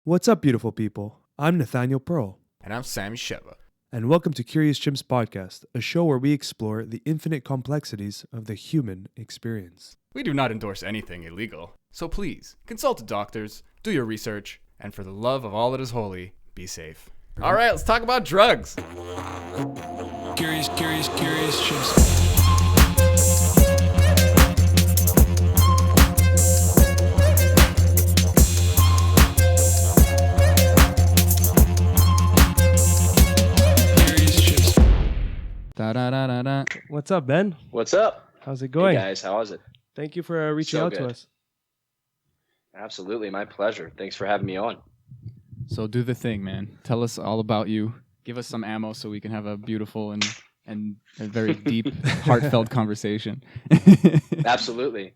What's up, beautiful people? I'm Nathaniel Pearl. And I'm Sammy Sheva. And welcome to Curious Chimps Podcast, a show where we explore the infinite complexities of the human experience. We do not endorse anything illegal, so please, consult doctors, do your research, and for the love of all that is holy, be safe. All right, let's talk about drugs. Curious Chimps. Da-da-da-da-da. What's up, Ben? What's up? How's it going? Hey guys, how is it? Thank you for reaching out to us. Absolutely, my pleasure. Thanks for having me on. So do the thing, man. Tell us all about you. Give us some ammo so we can have a beautiful and a very deep, heartfelt conversation. Absolutely.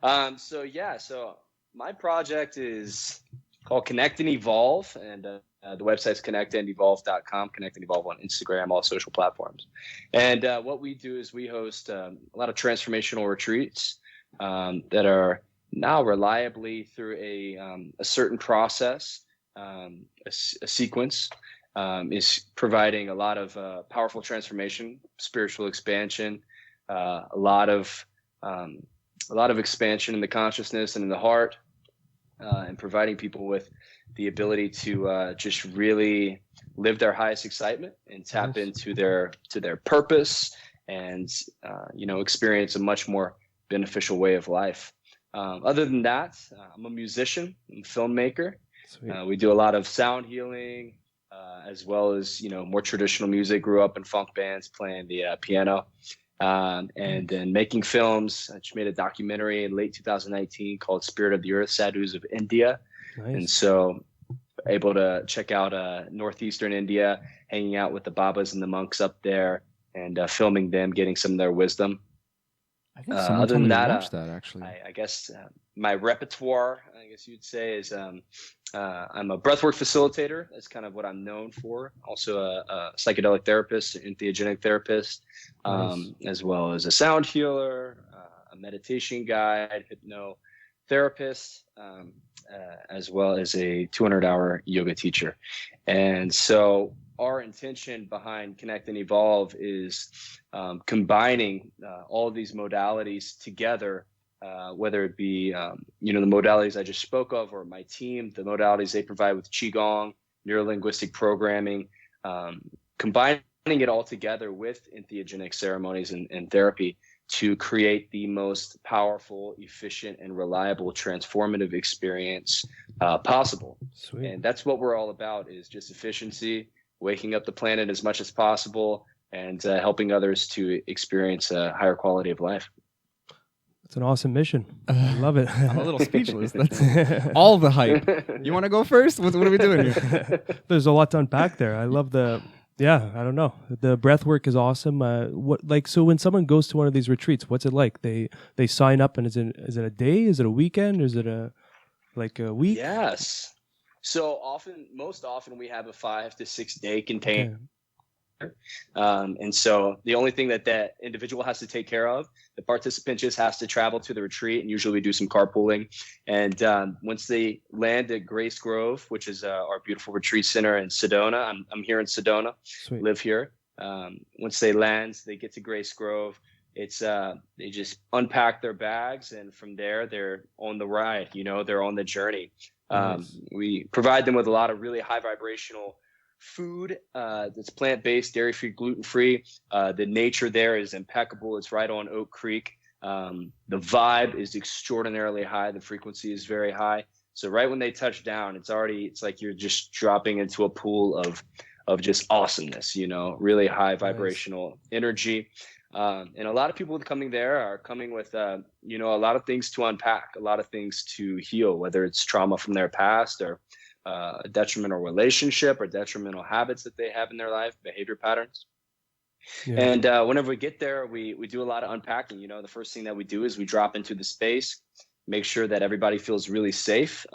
So my project is called Connect and Evolve, and the website's connectandevolve.com, Connect and Evolve on Instagram, all social platforms. And what we do is we host a lot of transformational retreats that are now reliably through a certain process, a sequence, is providing a lot of powerful transformation, spiritual expansion, a lot of expansion in the consciousness and in the heart, and providing people with the ability to just really live their highest excitement and tap into their purpose and experience a much more beneficial way of life. Other than that, I'm a musician, I'm a filmmaker. We do a lot of sound healing, as well as more traditional music. Grew up in funk bands playing the piano, and then making films. I just made a documentary in late 2019 called Spirit of the Earth, Sadhus of India. Nice. And so able to check out northeastern India, hanging out with the Babas and the monks up there, and filming them, getting some of their wisdom. I think someone told me to watch that, actually. I guess my repertoire, I guess you'd say, is I'm a breathwork facilitator. That's kind of what I'm known for. Also a psychedelic therapist, an entheogenic therapist, nice. As well as a sound healer, a meditation guide, hypnotherapist, as well as a 200-hour yoga teacher. And so our intention behind Connect and Evolve is combining all of these modalities together, whether it be the modalities I just spoke of, or my team, the modalities they provide with Qigong, neurolinguistic programming, combining it all together with entheogenic ceremonies and therapy to create the most powerful, efficient, and reliable transformative experience possible. Sweet. And that's what we're all about, is just efficiency, waking up the planet as much as possible, and helping others to experience a higher quality of life. That's an awesome mission. I love it. I'm a little speechless. That's all the hype. You want to go first? What are we doing here? There's a lot to unpack there. I love I don't know. The breath work is awesome. So when someone goes to one of these retreats, what's it like? They sign up, and is it a day? Is it a weekend? Is it a week? Yes. So most often we have a 5 to 6 day container. Okay. And so the only thing that individual has to take care of, the participant just has to travel to the retreat, and usually we do some carpooling. And once they land at Grace Grove, which is our beautiful retreat center in Sedona, I'm here in Sedona, Sweet. Live here. Once they land, they get to Grace Grove. It's they just unpack their bags, and from there they're on the ride. They're on the journey. Nice. We provide them with a lot of really high vibrational food that's plant-based, dairy-free, gluten-free. The nature there is impeccable. It's right on Oak Creek. The vibe is extraordinarily high. The frequency is very high. So right when they touch down, it's like you're just dropping into a pool of just awesomeness, really high vibrational energy. And a lot of people coming there are coming with, a lot of things to unpack, a lot of things to heal, whether it's trauma from their past, or a detrimental relationship, or detrimental habits that they have in their life, behavior patterns. Yeah. And whenever we get there, we do a lot of unpacking. The first thing that we do is we drop into the space, make sure that everybody feels really safe,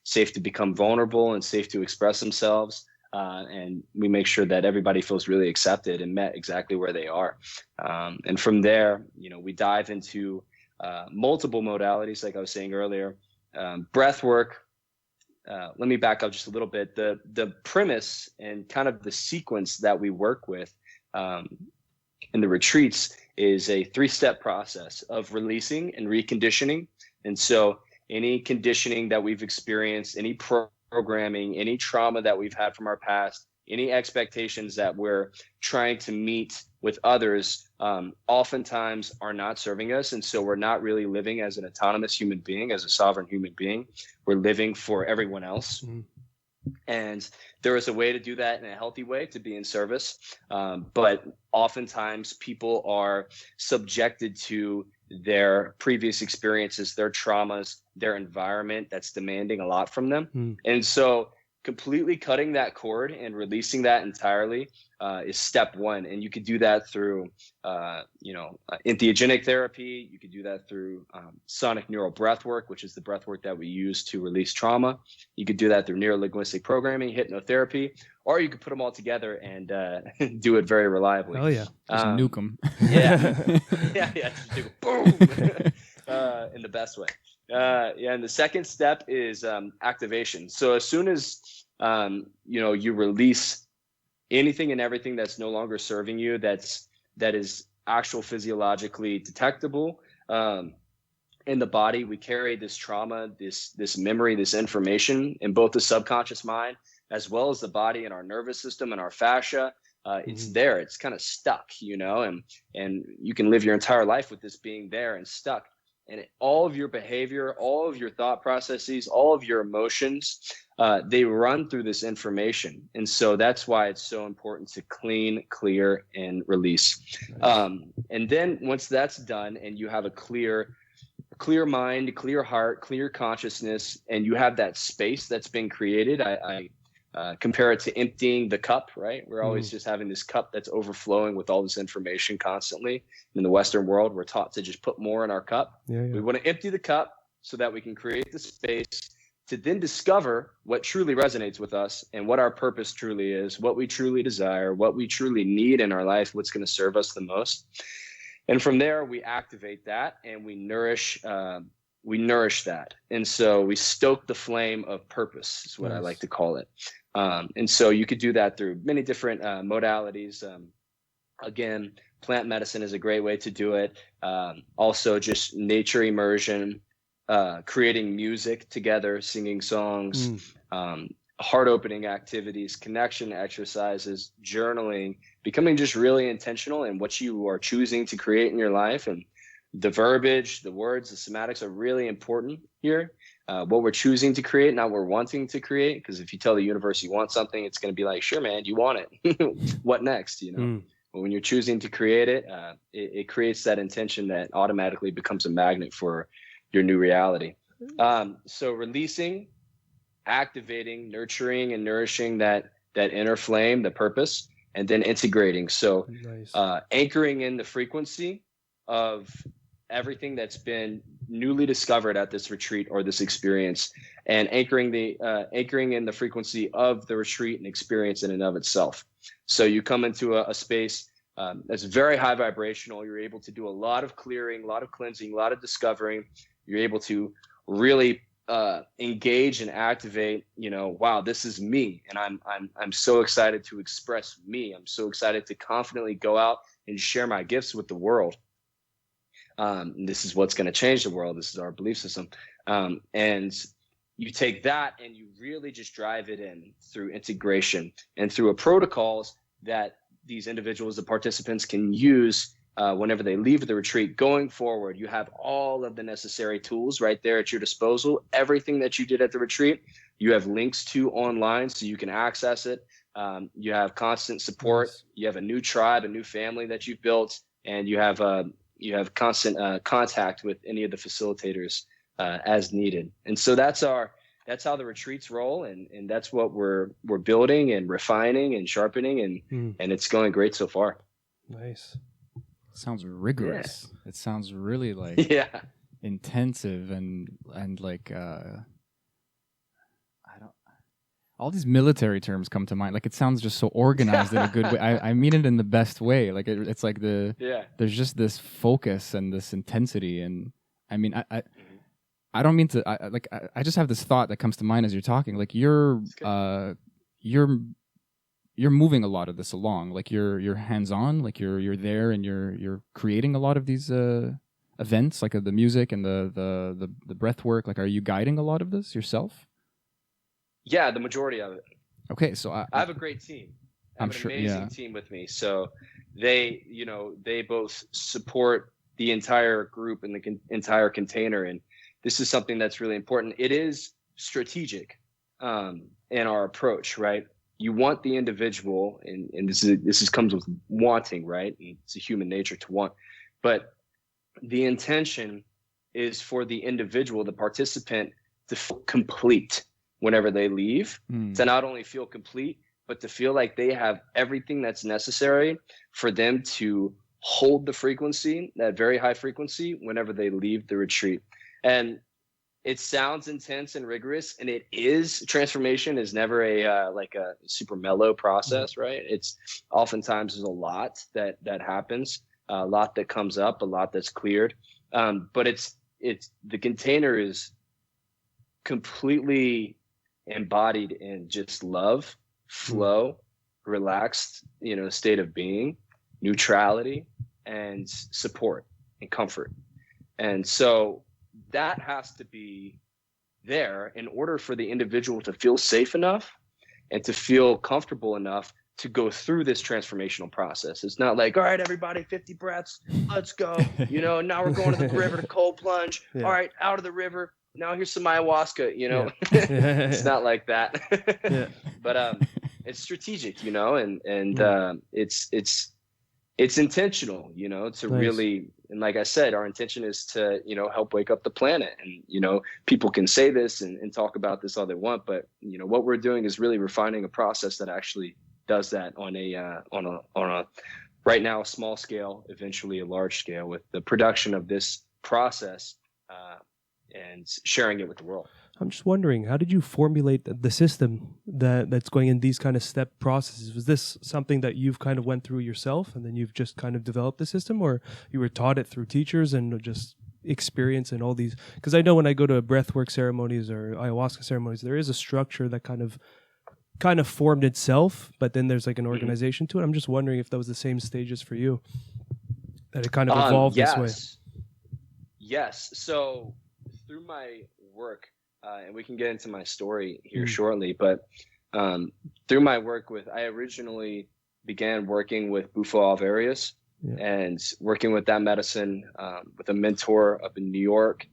safe to become vulnerable and safe to express themselves. And we make sure that everybody feels really accepted and met exactly where they are. And from there, we dive into multiple modalities, like I was saying earlier, breath work, let me back up just a little bit. The premise and kind of the sequence that we work with in the retreats is a 3-step process of releasing and reconditioning. And so any conditioning that we've experienced, any programming, any trauma that we've had from our past, any expectations that we're trying to meet with others, oftentimes are not serving us. And so we're not really living as an autonomous human being, as a sovereign human being. We're living for everyone else. Mm-hmm. And there is a way to do that in a healthy way, to be in service. But oftentimes people are subjected to their previous experiences, their traumas, their environment that's demanding a lot from them. Mm. And so completely cutting that cord and releasing that entirely is step one. And you could do that through, entheogenic therapy. You could do that through sonic neural breath work, which is the breath work that we use to release trauma. You could do that through neuro-linguistic programming, hypnotherapy, or you could put them all together and do it very reliably. Oh, yeah. Just nuke them. Yeah. Just do boom in the best way. And the second step is activation. So as soon as you release anything and everything that's no longer serving you, that is actual physiologically detectable in the body, we carry this trauma, this memory, this information in both the subconscious mind as well as the body and our nervous system and our fascia. It's there. It's kind of stuck, and you can live your entire life with this being there and stuck. And all of your behavior, all of your thought processes, all of your emotions, they run through this information. And so that's why it's so important to clean, clear, and release. Nice. And then once that's done and you have a clear mind, clear heart, clear consciousness, and you have that space that's been created, I compare it to emptying the cup, right? We're always just having this cup that's overflowing with all this information constantly. In the Western world, we're taught to just put more in our cup. Yeah. We want to empty the cup so that we can create the space to then discover what truly resonates with us and what our purpose truly is, what we truly desire, what we truly need in our life, what's going to serve us the most. And from there, we activate that and we nourish that. And so we stoke the flame of purpose is what I like to call it. And so you could do that through many different modalities. Again, plant medicine is a great way to do it. Also just nature immersion, creating music together, singing songs, heart-opening activities, connection exercises, journaling, becoming just really intentional in what you are choosing to create in your life. And the verbiage, the words, the semantics are really important here. What we're choosing to create, not what we're wanting to create. Because if you tell the universe you want something, it's going to be like, sure, man, you want it. What next? But when you're choosing to create it, it creates that intention that automatically becomes a magnet for your new reality. So releasing, activating, nurturing, and nourishing that inner flame, the purpose, and then integrating. So anchoring in the frequency of everything that's been newly discovered at this retreat or this experience, and anchoring in the frequency of the retreat and experience in and of itself. So you come into a space that's very high vibrational. You're able to do a lot of clearing, a lot of cleansing, a lot of discovering. You're able to really engage and activate, wow, this is me. And I'm so excited to express me. I'm so excited to confidently go out and share my gifts with the world. This is what's going to change the world. This is our belief system. And you take that and you really just drive it in through integration and through protocols that these individuals, the participants, can use whenever they leave the retreat. Going forward, you have all of the necessary tools right there at your disposal. Everything that you did at the retreat, you have links to online so you can access it. You have constant support. You have a new tribe, a new family that you've built, and you have constant contact with any of the facilitators as needed. And so that's how the retreats roll, and that's what we're building and refining and sharpening, and it's going great so far. Nice. Sounds rigorous. Yeah. It sounds really like intensive and like all these military terms come to mind. Like it sounds just so organized in a good way. I mean it in the best way. Like it's like there's just this focus and this intensity. And I mean, I don't mean to. I just have this thought that comes to mind as you're talking. Like you're moving a lot of this along. Like you're hands on. Like you're there and you're creating a lot of these events, like the music and the breath work. Like, are you guiding a lot of this yourself? Yeah, the majority of it. Okay, so I have a great team. I have I'm sure. an amazing Yeah. team with me. So they both support the entire group and the entire container. And this is something that's really important. It is strategic in our approach, right? You want the individual, and this comes with wanting, right? And it's a human nature to want, but the intention is for the individual, the participant, to feel complete whenever they leave, to not only feel complete, but to feel like they have everything that's necessary for them to hold the frequency, that very high frequency, whenever they leave the retreat. And it sounds intense and rigorous, and it is. Transformation is never a super mellow process, right? It's oftentimes there's a lot that happens, a lot that comes up, a lot that's cleared. But it's the container is completely embodied in just love, flow, relaxed, state of being, neutrality, and support and comfort. And so that has to be there in order for the individual to feel safe enough and to feel comfortable enough to go through this transformational process. It's not like, all right, everybody, 50 breaths, let's go. Now we're going to the river to cold plunge. Yeah. All right, out of the river. Now here's some ayahuasca, Yeah. It's not like that. Yeah. But it's strategic, and it's intentional, to really, and like I said, our intention is to, help wake up the planet. And, people can say this and talk about this all they want, but what we're doing is really refining a process that actually does that on a right now, a small scale, eventually a large scale, with the production of this process and sharing it with the world. I'm just wondering, how did you formulate the system that's going in these kind of step processes? Was this something that you've kind of went through yourself and then you've just kind of developed the system, or you were taught it through teachers and just experience and all these? Because I know when I go to breathwork ceremonies or ayahuasca ceremonies, there is a structure that kind of formed itself, but then there's like an organization to it. I'm just wondering if that was the same stages for you, that it kind of evolved this way. Yes. So through my work, and we can get into my story here shortly, but through my work I originally began working with Bufo Alvarius and working with that medicine with a mentor up in New York,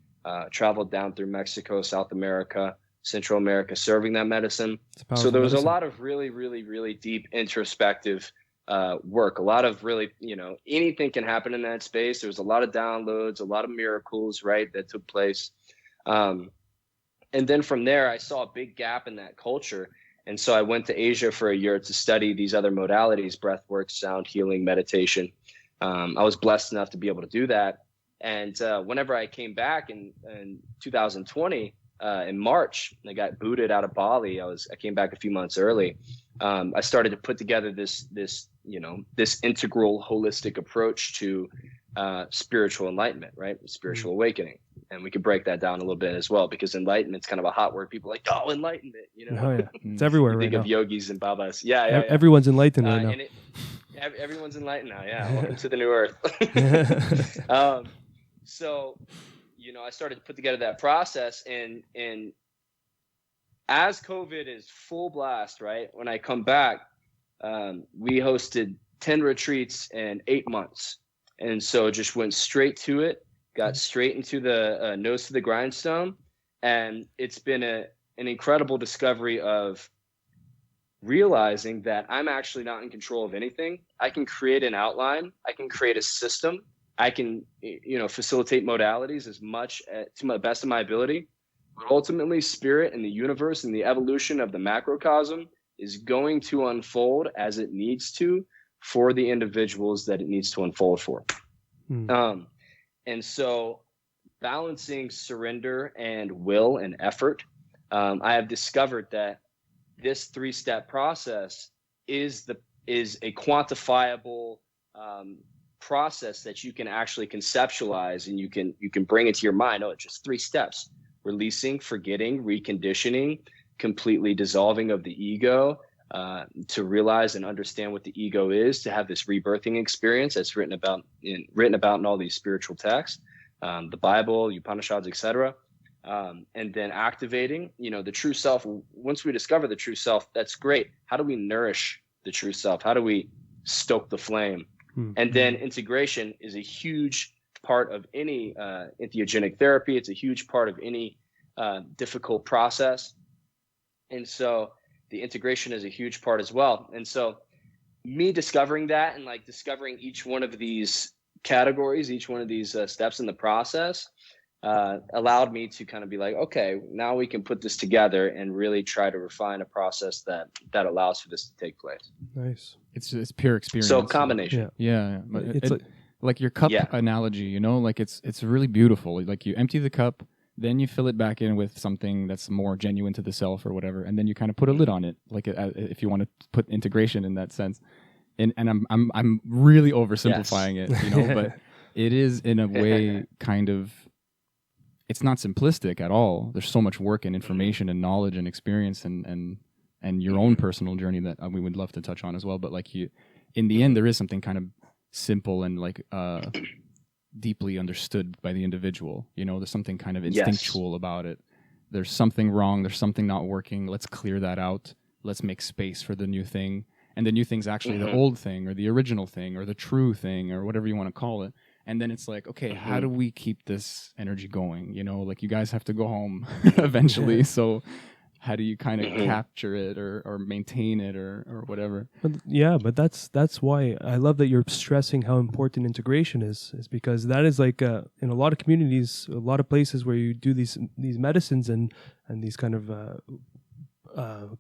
traveled down through Mexico, South America, Central America, serving that medicine. So there was a lot of really, really, really deep introspective work, a lot of really, anything can happen in that space. There was a lot of downloads, a lot of miracles, right, that took place. And then from there, I saw a big gap in that culture. And so I went to Asia for a year to study these other modalities, breathwork, sound healing, meditation. I was blessed enough to be able to do that. And whenever I came back in 2020, in March, I got booted out of Bali. I came back a few months early. I started to put together this integral, holistic approach to spiritual enlightenment, right? Spiritual awakening. And we could break that down a little bit as well, because enlightenment's kind of a hot word. People are like, oh, enlightenment, Oh, yeah. It's everywhere right now. Think of yogis and babas. Yeah. Everyone's enlightened right now. Everyone's enlightened now. Yeah. Welcome to the new earth. So, I started to put together that process, and as COVID is full blast, right? When I come back, we hosted 10 retreats in 8 months. And so just went straight to it, got straight into the nose to the grindstone. And it's been an incredible discovery of realizing that I'm actually not in control of anything. I can create an outline. I can create a system. I can, facilitate modalities as much to my best of my ability. But ultimately, spirit and the universe and the evolution of the macrocosm is going to unfold as it needs to for the individuals that it needs to unfold for. And so balancing surrender and will and effort, I have discovered that this 3-step process is a quantifiable process that you can actually conceptualize, and you can bring it to your mind. Oh, it's just 3 steps. releasing, forgetting, reconditioning, completely dissolving of the ego, to realize and understand what the ego is, to have this rebirthing experience that's written about in all these spiritual texts, the Bible, Upanishads, etc. And then activating, the true self. Once we discover the true self, that's great. How do we nourish the true self? How do we stoke the flame? And then integration is a huge part of any entheogenic therapy. It's a huge part of any difficult process. And so the integration is a huge part as well. And so me discovering that and like discovering each one of these categories, each one of these steps in the process, allowed me to kind of be like, okay, now we can put this together and really try to refine a process that allows for this to take place. Nice. It's pure experience. So combination. Yeah. But It's like your cup analogy, like it's really beautiful. Like you empty the cup, then you fill it back in with something that's more genuine to the self or whatever, and then you kind of put a lid on it, like if you want to put integration in that sense. And I'm really oversimplifying it, but it is in a way kind of, it's not simplistic at all. There's so much work and information and knowledge and experience and your own personal journey that we would love to touch on as well. But like in the end, there is something kind of simple and like deeply understood by the individual. There's something kind of instinctual about it. There's something wrong. There's something not working. Let's clear that out. Let's make space for the new thing. And the new thing's actually the old thing or the original thing or the true thing or whatever you want to call it. And then it's like, okay, how do we keep this energy going? Like you guys have to go home eventually. So how do you kind of capture it or maintain it or whatever? But that's why I love that you're stressing how important integration is because that is like in a lot of communities, a lot of places where you do these medicines and these kind of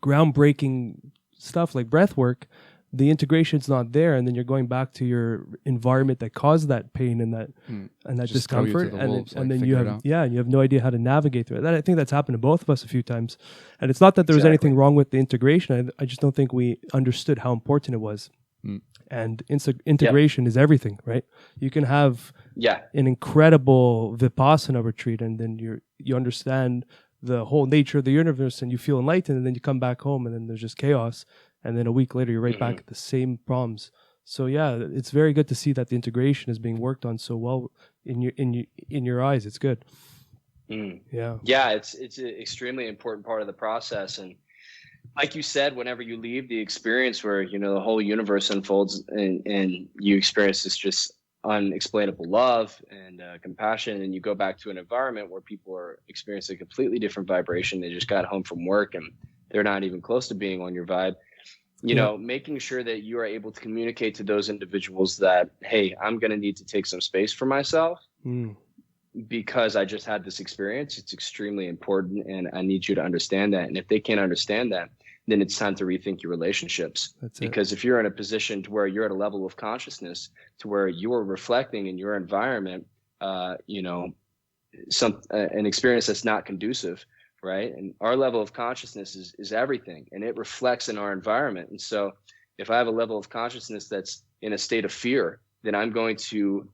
groundbreaking stuff like breath work, the integration's not there, and then you're going back to your environment that caused that pain and that discomfort, and then you have no idea how to navigate through it. I think that's happened to both of us a few times, and it's not that there was anything wrong with the integration. I just don't think we understood how important it was. And integration is everything, right? You can have an incredible Vipassana retreat, and then you understand the whole nature of the universe, and you feel enlightened, and then you come back home, and then there's just chaos. And then a week later, you're right back at the same problems. So it's very good to see that the integration is being worked on so well in your eyes. It's good. It's an extremely important part of the process. And like you said, whenever you leave the experience where the whole universe unfolds and you experience this just unexplainable love and compassion, and you go back to an environment where people are experiencing a completely different vibration. They just got home from work and they're not even close to being on your vibe. Making sure that you are able to communicate to those individuals that, hey, I'm going to need to take some space for myself because I just had this experience. It's extremely important, and I need you to understand that. And if they can't understand that, then it's time to rethink your relationships. Because if you're in a position to where you're at a level of consciousness to where you're reflecting in your environment, an experience that's not conducive, right? And our level of consciousness is everything, and it reflects in our environment. And so if I have a level of consciousness that's in a state of fear, then I'm going to,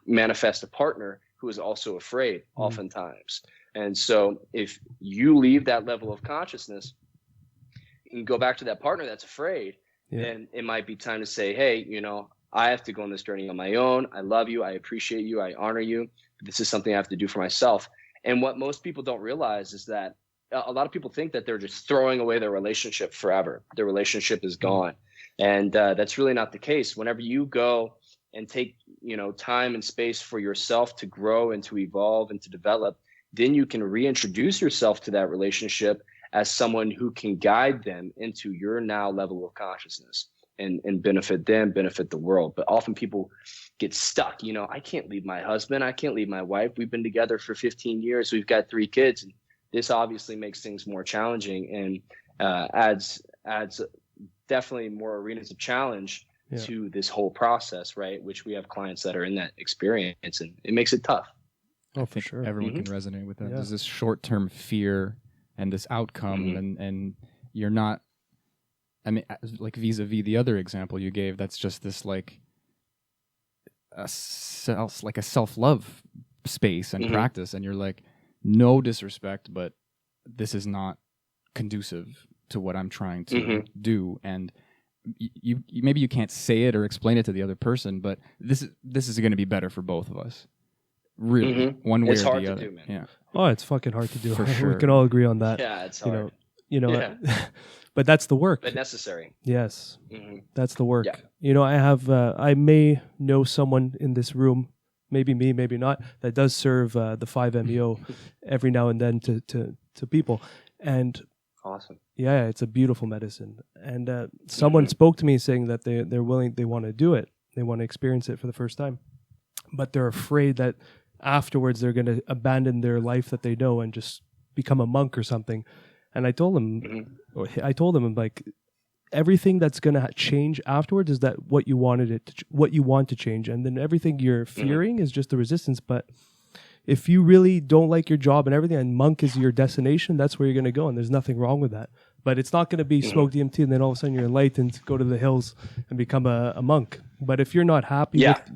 manifest a partner who is also afraid oftentimes. And so if you leave that level of consciousness and go back to that partner that's afraid, then it might be time to say, hey, I have to go on this journey on my own. I love you. I appreciate you. I honor you. But this is something I have to do for myself. And what most people don't realize is that a lot of people think that they're just throwing away their relationship forever. Their relationship is gone. And that's really not the case. Whenever you go and take, time and space for yourself to grow and to evolve and to develop, then you can reintroduce yourself to that relationship as someone who can guide them into your now level of consciousness and benefit them, benefit the world. But often people get stuck. I can't leave my husband. I can't leave my wife. We've been together for 15 years. We've got 3 kids. And this obviously makes things more challenging and adds definitely more arenas of challenge to this whole process, right? Which we have clients that are in that experience, and it makes it tough. Oh, for sure. Everyone can resonate with that. There's this short-term fear and this outcome, and you're not, like vis-a-vis the other example you gave, that's just this like a self-love space and practice, and you're like, no disrespect, but this is not conducive to what I'm trying to do. And you maybe you can't say it or explain it to the other person, but this is going to be better for both of us. Really, one way it's or hard the to other. do, man. Yeah. Oh, it's fucking hard to do. For We sure. can all agree on that. Yeah, it's You hard. know, but that's the work. But necessary. Yes, Mm-hmm. that's the work. Yeah. You know, I may know someone in this room, maybe me, maybe not, that does serve the 5-MeO every now and then to people. And Awesome. yeah, it's a beautiful medicine. And someone spoke to me saying that they're willing, they want to do it. They want to experience it for the first time. But they're afraid that afterwards they're going to abandon their life that they know and just become a monk or something. And I told them, I'm like, everything that's going to change afterwards is that what you wanted what you want to change. And then everything you're fearing is just the resistance. But if you really don't like your job and everything, and monk is your destination, that's where you're going to go. And there's nothing wrong with that. But it's not going to be smoke DMT and then all of a sudden you're enlightened, go to the hills and become a monk. But if you're not happy if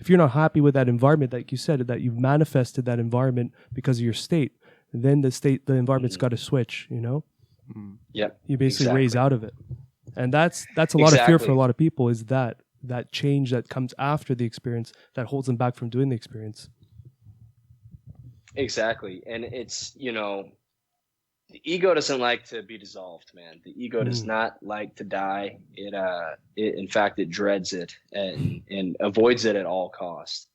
you're not happy with that environment, like you said, that you've manifested that environment because of your state, then the environment's got to switch, you know? Yep. You basically raise out of it. And that's a lot of fear for a lot of people, is that change that comes after the experience that holds them back from doing the experience. Exactly. And it's, you know, the ego doesn't like to be dissolved, man. The ego does not like to die. It in fact, it dreads it and avoids it at all costs.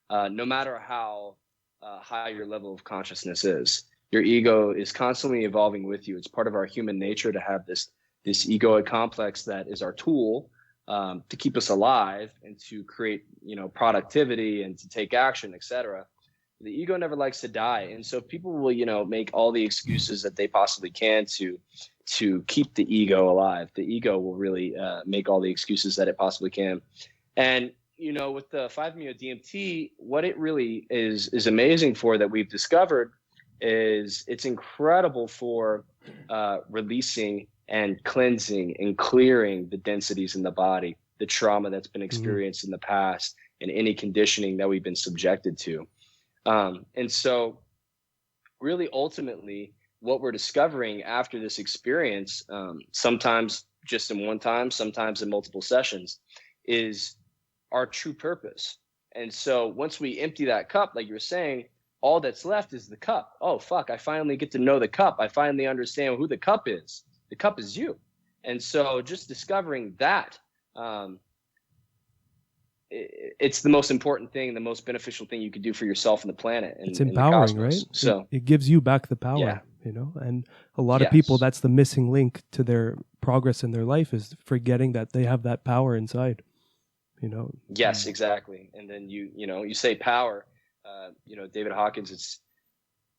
No matter how high your level of consciousness is, your ego is constantly evolving with you. It's part of our human nature to have this egoic complex that is our tool to keep us alive and to create, you know, productivity and to take action, etc. The ego never likes to die. And so people will, you know, make all the excuses that they possibly can to keep the ego alive. The ego will really make all the excuses that it possibly can. And, you know, with the 5-MeO DMT, what it really is amazing for, that we've discovered, is it's incredible for releasing and cleansing and clearing the densities in the body, the trauma that's been experienced in the past, and any conditioning that we've been subjected to. And so really ultimately what we're discovering after this experience, sometimes just in one time, sometimes in multiple sessions, is our true purpose. And so once we empty that cup, like you were saying, all that's left is the cup. Oh, fuck, I finally get to know the cup. I finally understand who the cup is. The cup is you. And so just discovering that, it's the most important thing, the most beneficial thing you could do for yourself and the planet. And, it's empowering, and the cosmos. right? So it gives you back the power, you know? And a lot of people, that's the missing link to their progress in their life, is forgetting that they have that power inside, you know? Yes, exactly. And then you say power, you know, David Hawkins, it's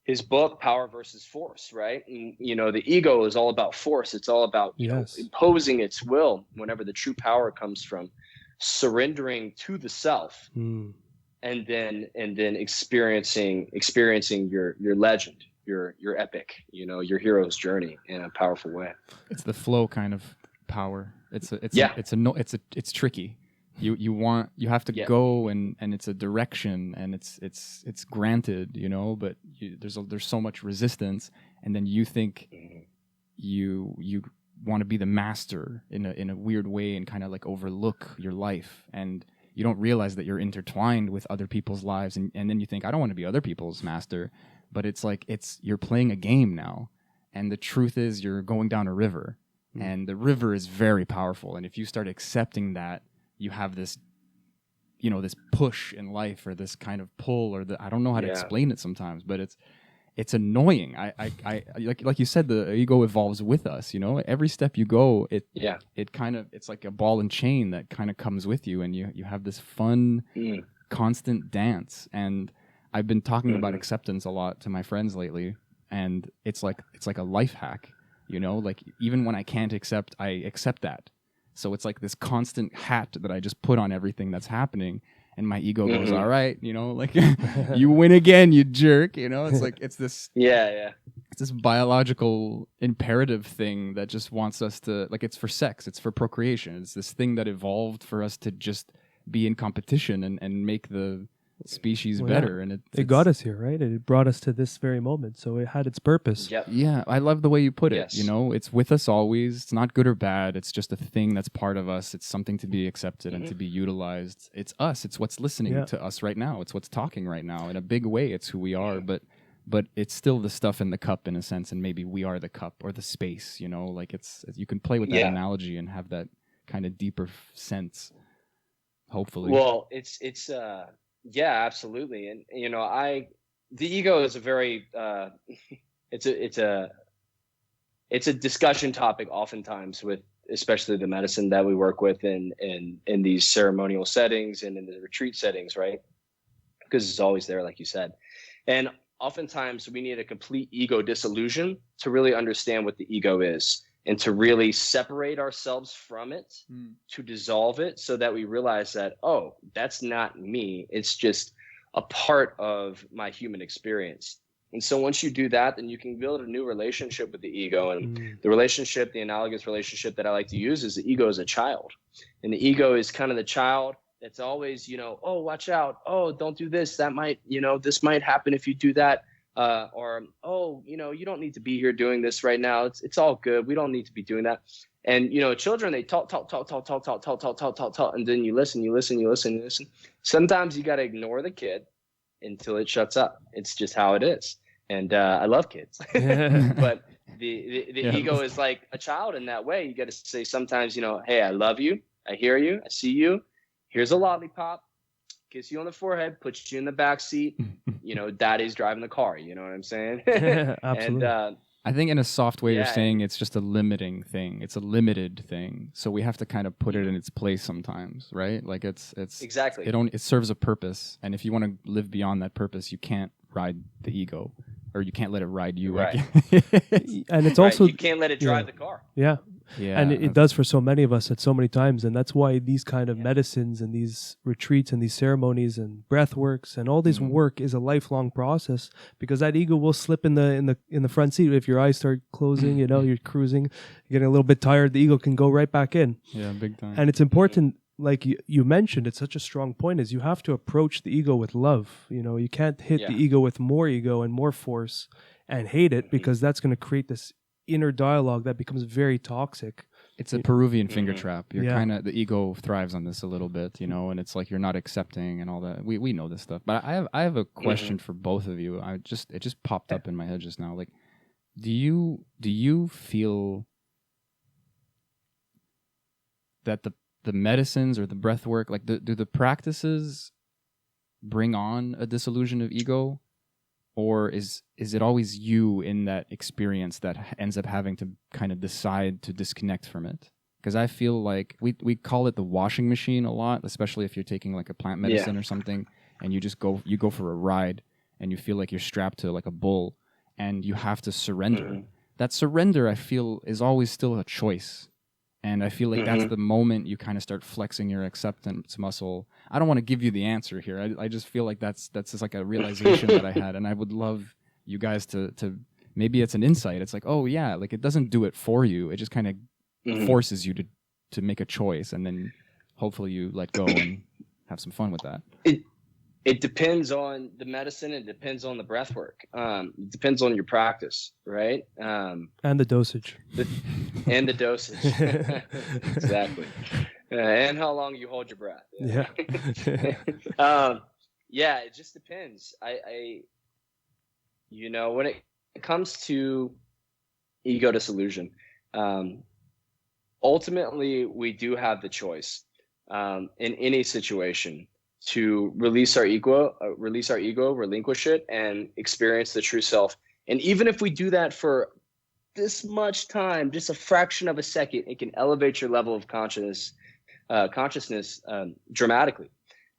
his book, Power versus Force, right? And, you know, the ego is all about force. It's all about you know, imposing its will, whenever the true power comes from surrendering to the self, and then experiencing your legend, your epic, you know, your hero's journey in a powerful way. It's the flow kind of power. It's tricky. You have to go and it's a direction, and it's granted, you know, but there's so much resistance, and then you think you want to be the master in a weird way and kind of like overlook your life, and you don't realize that you're intertwined with other people's lives, and then you think, I don't want to be other people's master, but it's like you're playing a game now, and the truth is you're going down a river, and the river is very powerful, and if you start accepting that you have this, you know, this push in life, or this kind of pull, or I don't know how to explain it sometimes, but it's annoying. I like you said, the ego evolves with us, you know. Every step you go, it kind of, it's like a ball and chain that kind of comes with you, and you have this fun, constant dance. And I've been talking about acceptance a lot to my friends lately, and it's like a life hack, you know. Like, even when I can't accept, I accept that. So it's like this constant hat that I just put on everything that's happening. And my ego goes, all right, you know, like, you win again, you jerk, you know. It's like, it's this, it's this biological imperative thing that just wants us to, like, it's for sex, it's for procreation. It's this thing that evolved for us to just be in competition and make the species Well, yeah. better, and It got us here, right? It brought us to this very moment, so it had its purpose. Yep. Yeah, I love the way you put it. Yes. You know, it's with us always. It's not good or bad. It's just a thing that's part of us. It's something to be accepted and to be utilized. It's us. It's what's listening to us right now. It's what's talking right now. In a big way, it's who we are. But it's still the stuff in the cup in a sense, and maybe we are the cup or the space. You know, like it's you can play with that analogy and have that kind of deeper sense. Hopefully. Well, it's yeah, absolutely. And the ego is a very it's a discussion topic oftentimes with especially the medicine that we work with in these ceremonial settings and in the retreat settings, right? Because it's always there, like you said. And oftentimes we need a complete ego dissolution to really understand what the ego is and to really separate ourselves from it, to dissolve it so that we realize that, oh, that's not me. It's just a part of my human experience. And so once you do that, then you can build a new relationship with the ego. And the relationship, the analogous relationship that I like to use is the ego as a child. And the ego is kind of the child that's always, oh, watch out. Oh, don't do this. That might, this might happen if you do that. Or, oh, you don't need to be here doing this right now. It's all good. We don't need to be doing that. And, children, they talk. And then you listen. Sometimes you got to ignore the kid until it shuts up. It's just how it is. And I love kids. But the ego is like a child in that way. You got to say sometimes, hey, I love you. I hear you. I see you. Here's a lollipop. Kiss you on the forehead, puts you in the back seat. Daddy's driving the car. You know what I'm saying? Absolutely. And I think in a soft way, you're saying it's just a limiting thing. It's a limited thing. So we have to kind of put it in its place sometimes, right? Like it's exactly. It serves a purpose. And if you want to live beyond that purpose, you can't ride the ego, or you can't let it ride you. Right. And it's also you can't let it drive the car. Yeah. Yeah. And it does for so many of us at so many times. And that's why these kind of medicines and these retreats and these ceremonies and breath works and all this work is a lifelong process, because that ego will slip in the front seat. If your eyes start closing, you're cruising, you're getting a little bit tired, the ego can go right back in. Yeah, big time. And it's important, like you mentioned, it's such a strong point, is you have to approach the ego with love. You can't hit the ego with more ego and more force and hate it, because that's going to create this inner dialogue that becomes very toxic. It's a Peruvian finger trap. You're kind of, the ego thrives on this a little bit, and it's like you're not accepting and all that. We know this stuff. But I have a question for both of you. It just popped up in my head just now. Like, do you feel that the medicines or the breath work, like do the practices bring on a dissolution of ego? Or is it always you in that experience that ends up having to kind of decide to disconnect from it? Because I feel like we call it the washing machine a lot, especially if you're taking like a plant medicine or something, and you go for a ride and you feel like you're strapped to like a bull and you have to surrender. That surrender, I feel, is always still a choice. And I feel like that's the moment you kind of start flexing your acceptance muscle. I don't want to give you the answer here. I just feel like that's just like a realization that I had. And I would love you guys to maybe it's an insight. It's like, oh yeah, like it doesn't do it for you. It just kind of forces you to make a choice. And then hopefully you let go and have some fun with that. It depends on the medicine. It depends on the breath work. It depends on your practice, right? And the dosage. And the dosage. Exactly. And how long you hold your breath. Yeah. It just depends. When it comes to ego dissolution, ultimately we do have the choice in any situation to release our ego, relinquish it, and experience the true self. And even if we do that for this much time, just a fraction of a second, it can elevate your level of consciousness dramatically.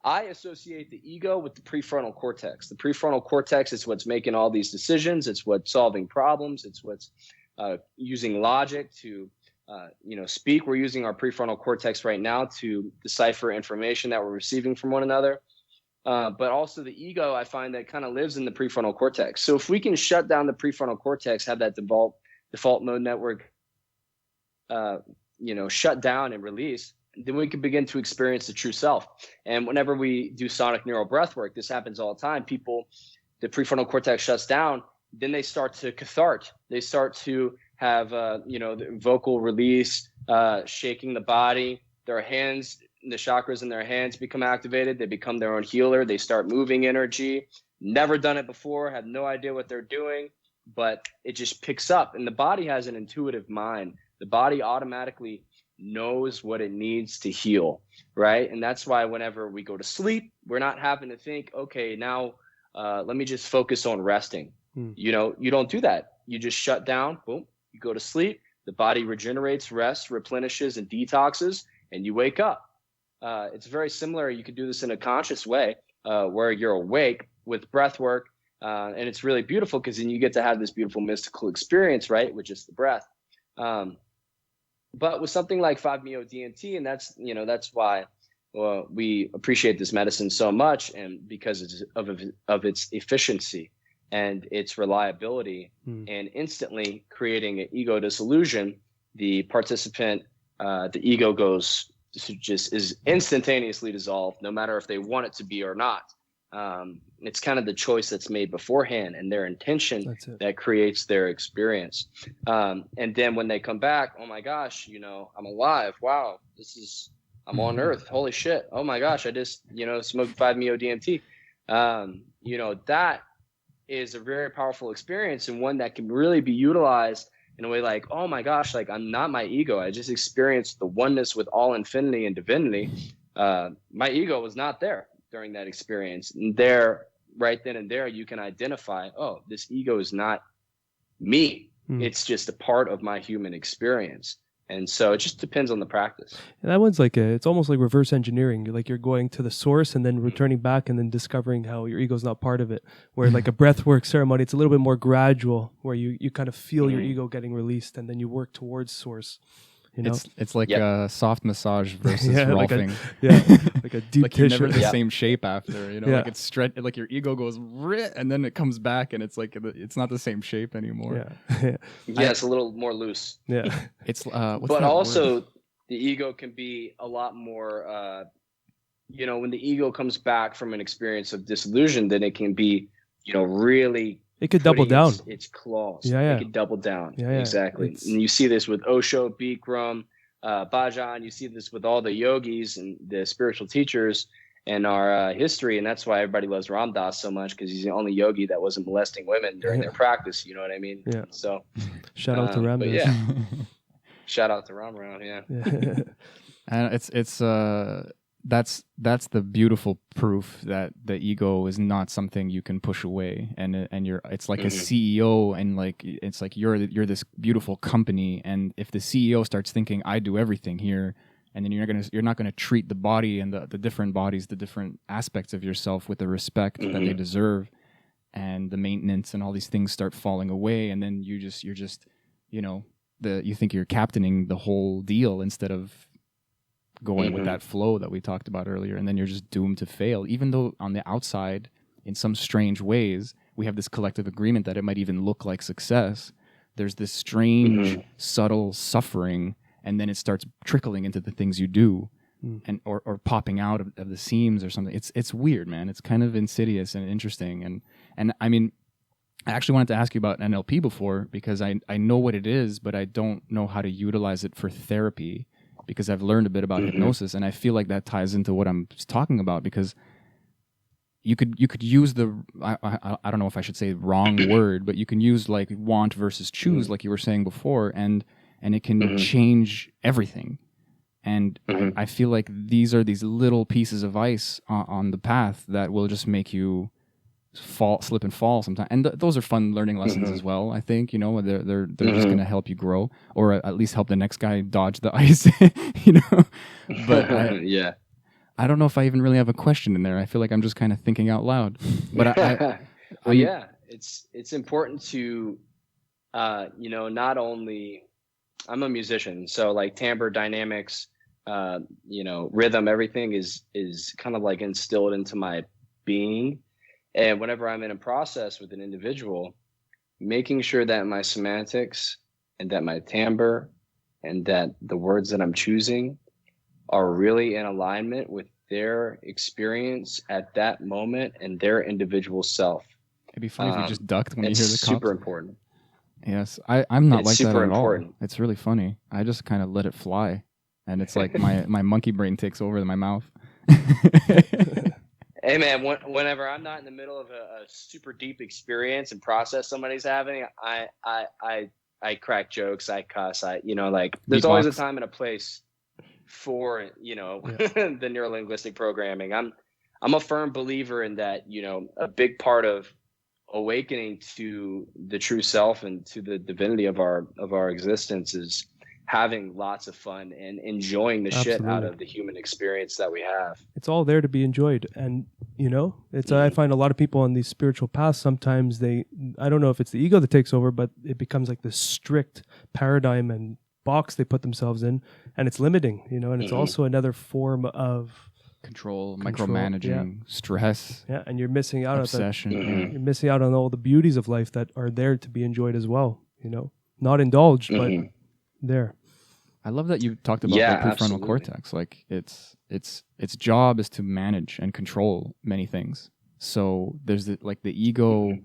I associate the ego with the prefrontal cortex. The prefrontal cortex is what's making all these decisions. It's what's solving problems. It's what's using logic to speak. We're using our prefrontal cortex right now to decipher information that we're receiving from one another. But also the ego, I find that kind of lives in the prefrontal cortex. So if we can shut down the prefrontal cortex, have that default mode network, shut down and release, then we can begin to experience the true self. And whenever we do sonic neural breath work, this happens all the time. People, the prefrontal cortex shuts down, then they start to cathart. They start to have, the vocal release, shaking the body. Their hands, the chakras in their hands become activated. They become their own healer. They start moving energy. Never done it before, have no idea what they're doing, but it just picks up. And the body has an intuitive mind. The body automatically knows what it needs to heal, right? And that's why whenever we go to sleep, we're not having to think, okay, now let me just focus on resting. You don't do that. You just shut down, boom, you go to sleep, the body regenerates, rests, replenishes, and detoxes, and you wake up. It's very similar. You could do this in a conscious way where you're awake with breath work, and it's really beautiful because then you get to have this beautiful mystical experience, right, with just the breath. But with something like 5-MeO-DMT, and that's why we appreciate this medicine so much, and because of its efficiency and its reliability, and instantly creating an ego dissolution, the participant, the ego is instantaneously dissolved, no matter if they want it to be or not. It's kind of the choice that's made beforehand and their intention that creates their experience. And then when they come back, oh my gosh, I'm alive. Wow, I'm on Earth. Holy shit. Oh my gosh, I just, smoked 5-MeO-DMT. That is a very powerful experience, and one that can really be utilized in a way like, oh my gosh, like I'm not my ego. I just experienced the oneness with all infinity and divinity. My ego was not there during that experience. And there, right then and there, you can identify, oh, this ego is not me. It's just a part of my human experience. And so it just depends on the practice. And that one's it's almost like reverse engineering. You're going to the source and then returning back and then discovering how your ego's not part of it. Where like a breathwork ceremony, it's a little bit more gradual, where you kind of feel your ego getting released and then you work towards source. It's like a soft massage versus rolfing. Like a deep like you're tissue. never the same shape after, like it's like your ego goes and then it comes back and it's like it's not the same shape anymore. It's a little more loose. It's but also word? The ego can be a lot more when the ego comes back from an experience of disillusion, then it can be really, it could double down. Its claws. It could double down. Exactly. And you see this with Osho, Bikram, Bhajan. You see this with all the yogis and the spiritual teachers in our history. And that's why everybody loves Ram Dass so much, because he's the only yogi that wasn't molesting women during their practice. You know what I mean? Yeah. So shout out to Ram Dass. Shout out to Ram Ram. And that's the beautiful proof that the ego is not something you can push away, and it's like a CEO, and it's like you're this beautiful company, and if the CEO starts thinking I do everything here, and then you're not gonna treat the body and the different bodies, the different aspects of yourself with the respect that they deserve, and the maintenance and all these things start falling away, and then you're just you think you're captaining the whole deal instead of going with that flow that we talked about earlier, and then you're just doomed to fail, even though on the outside, in some strange ways, we have this collective agreement that it might even look like success. There's this strange, subtle suffering, and then it starts trickling into the things you do, and or popping out of the seams or something. It's weird, man. It's kind of insidious and interesting, and I mean, I actually wanted to ask you about NLP before, because I know what it is, but I don't know how to utilize it for therapy, because I've learned a bit about hypnosis, and I feel like that ties into what I'm talking about, because you could use I don't know if I should say wrong word, but you can use like want versus choose, like you were saying before, and it can change everything. And I feel like these are these little pieces of ice on the path that will just make you slip and fall sometimes, and those are fun learning lessons as well. I think they're just going to help you grow, or at least help the next guy dodge the ice. But I don't know if I even really have a question in there. I feel like I'm just kind of thinking out loud. But it's important to not only, I'm a musician, so like timbre, dynamics, rhythm, everything is kind of like instilled into my being. And whenever I'm in a process with an individual, making sure that my semantics and that my timbre and that the words that I'm choosing are really in alignment with their experience at that moment and their individual self. It'd be funny if you just ducked when you hear the It's cops. super important. Yes, I'm not It's like that super at important. all. It's really funny. I just kind of let it fly, and it's like my monkey brain takes over my mouth. Hey man, whenever I'm not in the middle of a super deep experience and process somebody's having, I crack jokes, I cuss, there's always a Beatbox. time and a place for the neurolinguistic programming. I'm a firm believer in that. A big part of awakening to the true self and to the divinity of our existence is having lots of fun and enjoying the shit out Absolutely. of the human experience that we have. It's all there to be enjoyed. And, it's I find a lot of people on these spiritual paths, sometimes I don't know if it's the ego that takes over, but it becomes like this strict paradigm and box they put themselves in, and it's limiting, and it's also another form of Control, Control, micromanaging, stress, and you're missing out obsession. you're missing out on all the beauties of life that are there to be enjoyed as well, not indulged, but there. I love that you talked about Yeah, the prefrontal absolutely. cortex. Like its job is to manage and control many things. So there's the ego,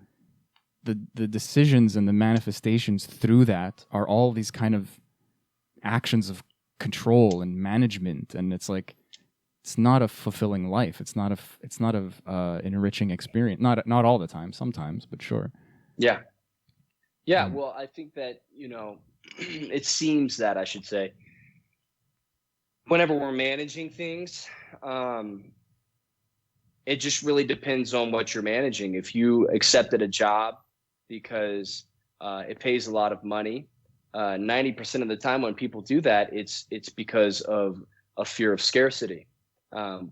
the decisions and the manifestations through that are all these kind of actions of control and management, and it's like it's not a fulfilling life. It's not a enriching experience. Not all the time, sometimes, but sure. Yeah. Well, I think that it seems that I should say, whenever we're managing things, it just really depends on what you're managing. If you accepted a job because it pays a lot of money, 90% of the time when people do that, it's because of a fear of scarcity,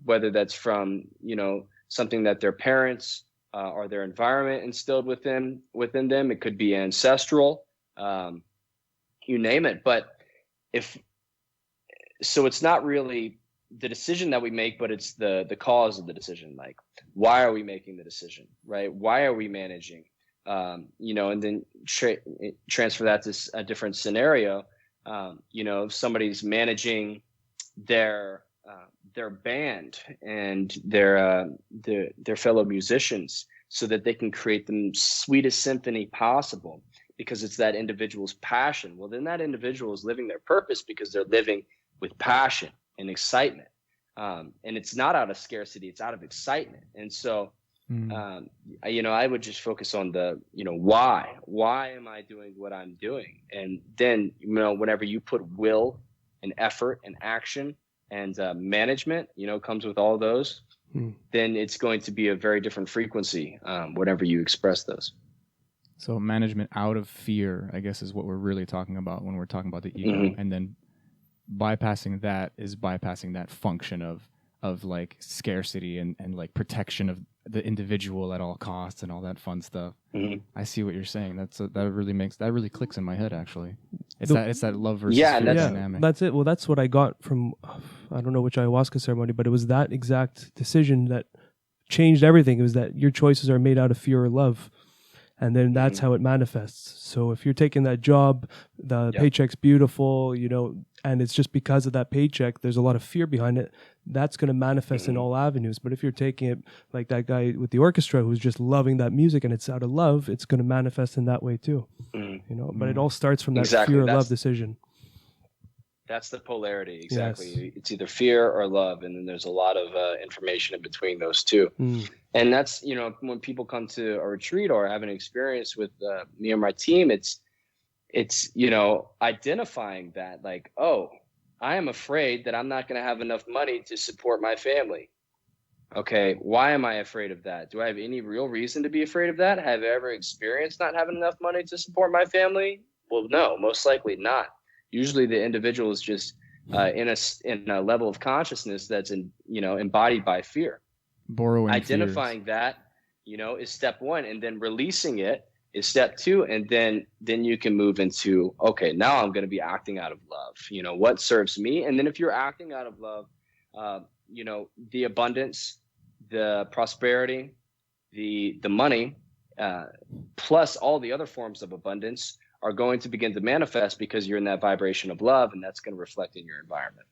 whether that's from something that their parents or their environment instilled within them. It could be ancestral, you name it. But it's not really the decision that we make, but it's the cause of the decision. Like, why are we making the decision, right? Why are we managing? And then transfer that to a different scenario. If somebody's managing their band and their fellow musicians so that they can create the sweetest symphony possible, because it's that individual's passion. Well, then that individual is living their purpose because they're living with passion and excitement. And it's not out of scarcity, it's out of excitement. And so, I would just focus on the, why am I doing what I'm doing? And then, whenever you put will and effort and action and management, comes with all those, then it's going to be a very different frequency whenever you express those. So management out of fear, I guess, is what we're really talking about when we're talking about the ego. And then bypassing that is bypassing that function of like scarcity and like protection of the individual at all costs and all that fun stuff. I see what you're saying. That really clicks in my head, actually. It's that love versus fear dynamic. That's it. Well, that's what I got from, I don't know which ayahuasca ceremony, but it was that exact decision that changed everything. It was that your choices are made out of fear or love. And then that's how it manifests. So if you're taking that job, the paycheck's beautiful, and it's just because of that paycheck, there's a lot of fear behind it. That's going to manifest in all avenues. But if you're taking it like that guy with the orchestra who's just loving that music and it's out of love, it's going to manifest in that way too. But it all starts from that fear or love decision. That's the polarity, exactly. Yes. It's either fear or love, and then there's a lot of information in between those two. And that's, when people come to a retreat or have an experience with me or my team, it's identifying that, like, oh, I am afraid that I'm not going to have enough money to support my family. Okay, why am I afraid of that? Do I have any real reason to be afraid of that? Have I ever experienced not having enough money to support my family? Well, no, most likely not. Usually the individual is just in a level of consciousness that's embodied by fear. Borrowing identifying fears. That is step one, and then releasing it is step two, and then you can move into, okay, now I'm going to be acting out of love. What serves me? And then if you're acting out of love, the abundance, the prosperity, the money, plus all the other forms of abundance are going to begin to manifest because you're in that vibration of love, and that's going to reflect in your environment.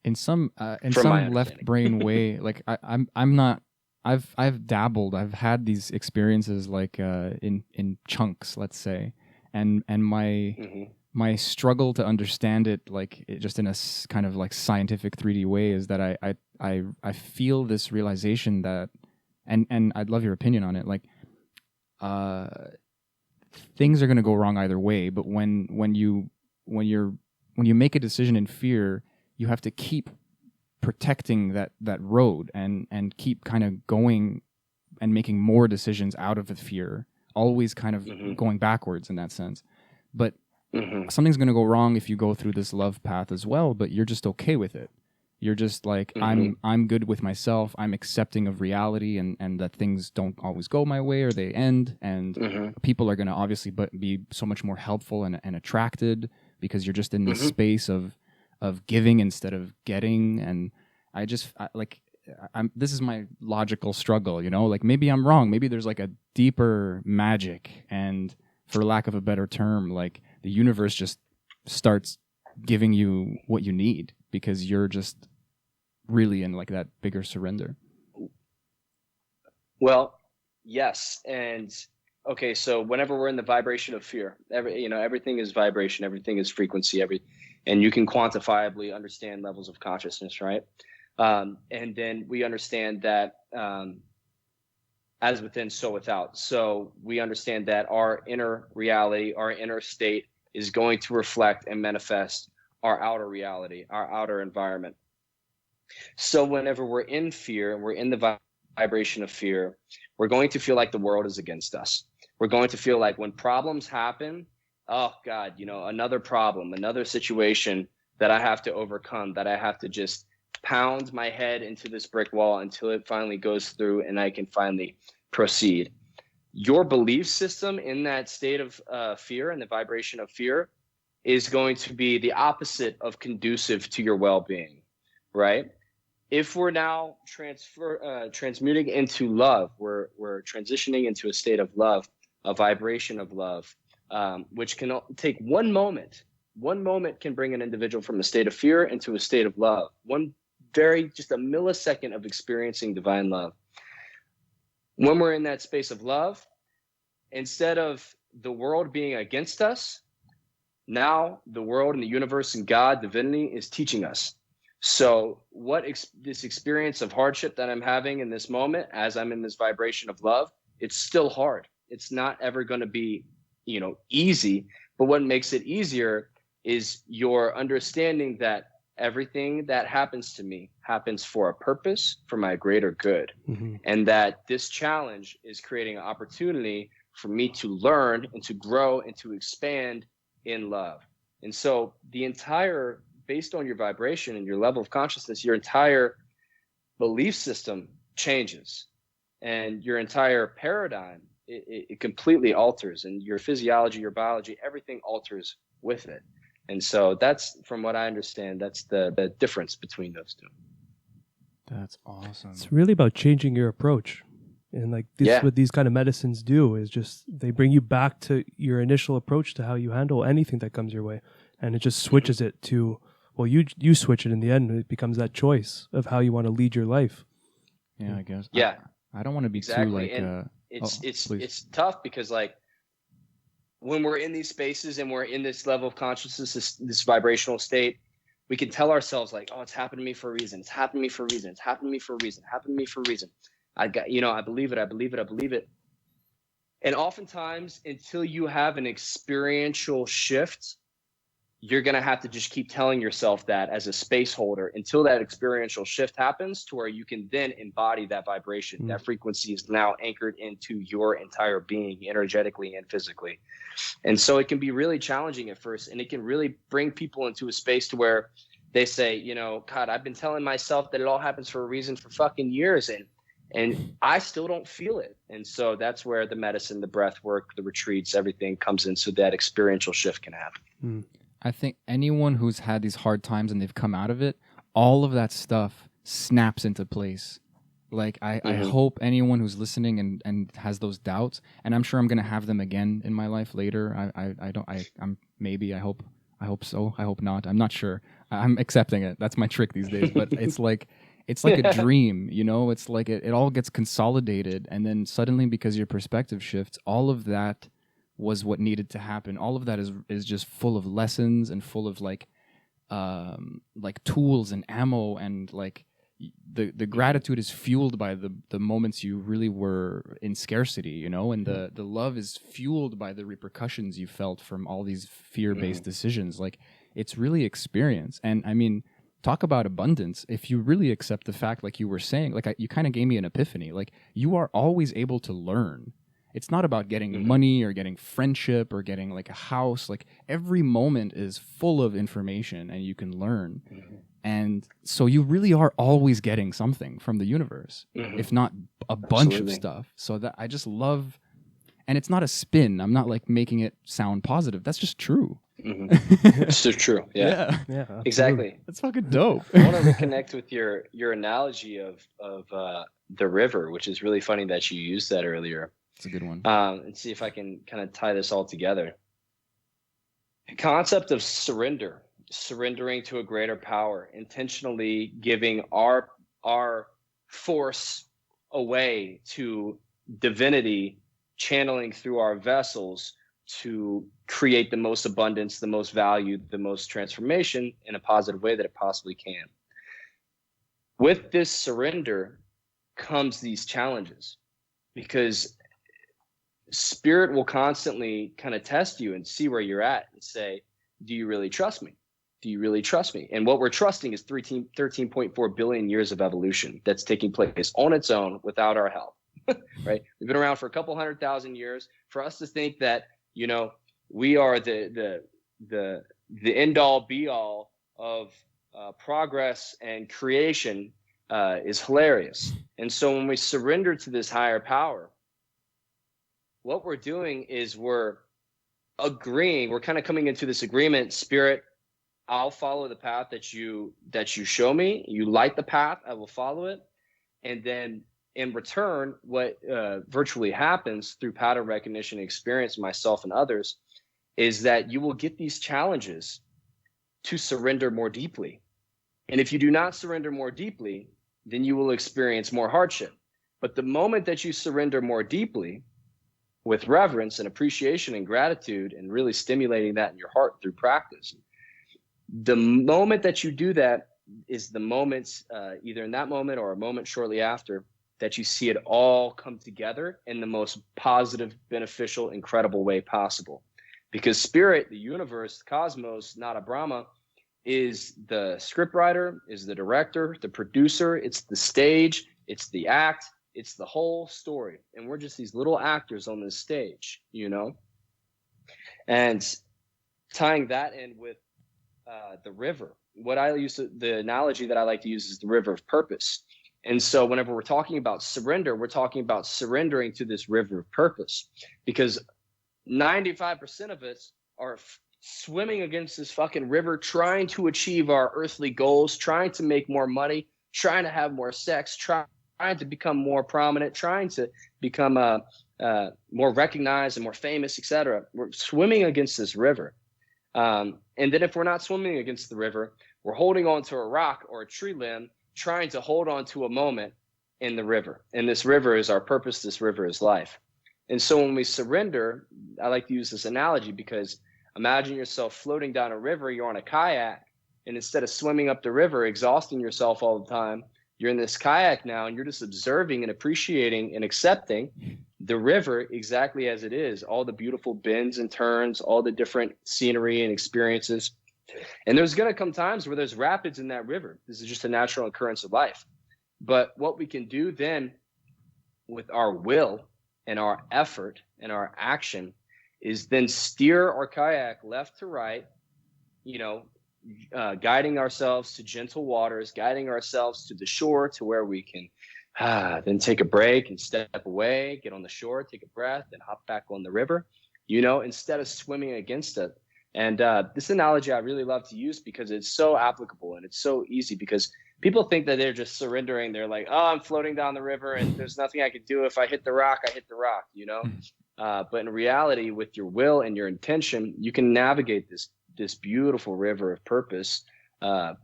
in some From my left understanding. brain way, like I'm not. I've dabbled. I've had these experiences like in chunks, let's say, and my my struggle to understand it, like just in a kind of like scientific 3D way, is that I feel this realization that, and I'd love your opinion on it, like things are going to go wrong either way, but when you make a decision in fear, you have to keep protecting that road and keep kind of going and making more decisions out of the fear, always kind of going backwards in that sense. But something's going to go wrong if you go through this love path as well, but you're just okay with it. You're just like, I'm good with myself. I'm accepting of reality and that things don't always go my way or they end. And people are going to obviously be so much more helpful and attracted because you're just in this space of giving instead of getting. And this is my logical struggle, you know, like maybe I'm wrong. Maybe there's like a deeper magic, and for lack of a better term, like the universe just starts giving you what you need because you're just really in like that bigger surrender. Well, yes. And okay, so whenever we're in the vibration of fear, everything is vibration, everything is frequency, and you can quantifiably understand levels of consciousness, right? And then we understand that as within, so without. So we understand that our inner reality, our inner state is going to reflect and manifest our outer reality, our outer environment. So whenever we're in fear and we're in the vibration of fear, we're going to feel like the world is against us. We're going to feel like when problems happen, oh God, another problem, another situation that I have to overcome, that I have to just pound my head into this brick wall until it finally goes through and I can finally proceed. Your belief system in that state of fear and the vibration of fear is going to be the opposite of conducive to your well-being, right? If we're now transmuting into love, we're transitioning into a state of love, a vibration of love, which can take one moment. One moment can bring an individual from a state of fear into a state of love. Just a millisecond of experiencing divine love. When we're in that space of love, instead of the world being against us, now the world and the universe and God, divinity, is teaching us. So this experience of hardship that I'm having in this moment, as I'm in this vibration of love, it's still hard. It's not ever going to be, easy. But what makes it easier is your understanding that everything that happens to me happens for a purpose, for my greater good. And that this challenge is creating an opportunity for me to learn and to grow and to expand in love. And so based on your vibration and your level of consciousness, your entire belief system changes, and your entire paradigm, it completely alters, and your physiology, your biology, everything alters with it. And so that's, from what I understand, that's the difference between those two. That's awesome. It's really about changing your approach. And like this, what these kind of medicines do is just, they bring you back to your initial approach to how you handle anything that comes your way. And it just switches it to, well, you switch it in the end. It becomes that choice of how you want to lead your life. Yeah, I guess. Yeah. I don't want to be too like... It's tough because like when we're in these spaces and we're in this level of consciousness, this vibrational state, we can tell ourselves like, oh, it's happened to me for a reason. It's happened to me for a reason. It's happened to me for a reason. It happened to me for a reason. I believe it. I believe it. I believe it. And oftentimes, until you have an experiential shift, you're going to have to just keep telling yourself that as a space holder until that experiential shift happens, to where you can then embody that vibration. That frequency is now anchored into your entire being, energetically and physically. And so it can be really challenging at first, and it can really bring people into a space to where they say, God, I've been telling myself that it all happens for a reason for fucking years, and I still don't feel it. And so that's where the medicine, the breath work, the retreats, everything comes in, so that experiential shift can happen. I think anyone who's had these hard times and they've come out of it, all of that stuff snaps into place. Like I hope anyone who's listening and has those doubts, and I'm sure I'm going to have them again in my life later. I hope I hope so. I hope not. I'm not sure. I'm accepting it. That's my trick these days. But it's like a dream, you know? It's like it all gets consolidated, and then suddenly, because your perspective shifts, all of that was what needed to happen. All of that is just full of lessons and full of like tools and ammo, and like the gratitude is fueled by the moments you really were in scarcity, you know, and the love is fueled by the repercussions you felt from all these fear-based decisions. Like, it's really experience. And I mean, talk about abundance. If you really accept the fact, like you were saying, like you kind of gave me an epiphany, like you are always able to learn. It's not about getting money or getting friendship or getting like a house. Like, every moment is full of information and you can learn. And so you really are always getting something from the universe, if not a bunch of stuff. So that I just love, and it's not a spin. I'm not like making it sound positive. That's just true. It's so true. Yeah, exactly. That's fucking dope. I want to reconnect with your analogy of the river, which is really funny that you used that earlier. It's a good one. And see if I can kind of tie this all together. The concept of surrendering to a greater power, intentionally giving our force away to divinity, channeling through our vessels to create the most abundance, the most value, the most transformation in a positive way that it possibly can. With this surrender comes these challenges, because spirit will constantly kind of test you and see where you're at and say, do you really trust me? Do you really trust me? And what we're trusting is 13.4 billion years of evolution that's taking place on its own without our help, right? We've been around for a couple 100,000 years. For us to think that, you know, we are the end all be all of progress and creation is hilarious. And so when we surrender to this higher power, what we're doing is we're agreeing, we're kind of coming into this agreement, spirit, I'll follow the path that you show me. You light the path, I will follow it. And then in return, what virtually happens through pattern recognition experience, myself and others, is that you will get these challenges to surrender more deeply. And if you do not surrender more deeply, then you will experience more hardship. But the moment that you surrender more deeply, with reverence and appreciation and gratitude, and really stimulating that in your heart through practice, the moment that you do that is the moment, either in that moment or a moment shortly after, that you see it all come together in the most positive, beneficial, incredible way possible. Because spirit, the universe, the cosmos, Nada Brahma, is the scriptwriter, is the director, the producer, it's the stage, it's the act, it's the whole story. And we're just these little actors on this stage, you know? And tying that in with the river, the analogy that I like to use is the river of purpose. And so whenever we're talking about surrender, we're talking about surrendering to this river of purpose, because 95% of us are swimming against this fucking river, trying to achieve our earthly goals, trying to make more money, trying to have more sex, trying to become more prominent, trying to become more recognized and more famous, etc. We're swimming against this river. And then if we're not swimming against the river, we're holding on to a rock or a tree limb, trying to hold on to a moment in the river. And this river is our purpose. This river is life. And so when we surrender, I like to use this analogy because imagine yourself floating down a river, you're on a kayak, and instead of swimming up the river, exhausting yourself all the time, you're in this kayak now, and you're just observing and appreciating and accepting the river exactly as it is, all the beautiful bends and turns, all the different scenery and experiences. And there's going to come times where there's rapids in that river. This is just a natural occurrence of life. But what we can do then with our will and our effort and our action is then steer our kayak left to right, you know, guiding ourselves to gentle waters, guiding ourselves to the shore, to where we can then take a break and step away, get on the shore, take a breath, and hop back on the river, you know, instead of swimming against it. And this analogy I really love to use because it's so applicable and it's so easy, because people think that they're just surrendering. They're like, oh, I'm floating down the river and there's nothing I can do. If I hit the rock, I hit the rock, you know. But in reality, with your will and your intention, you can navigate beautiful river of purpose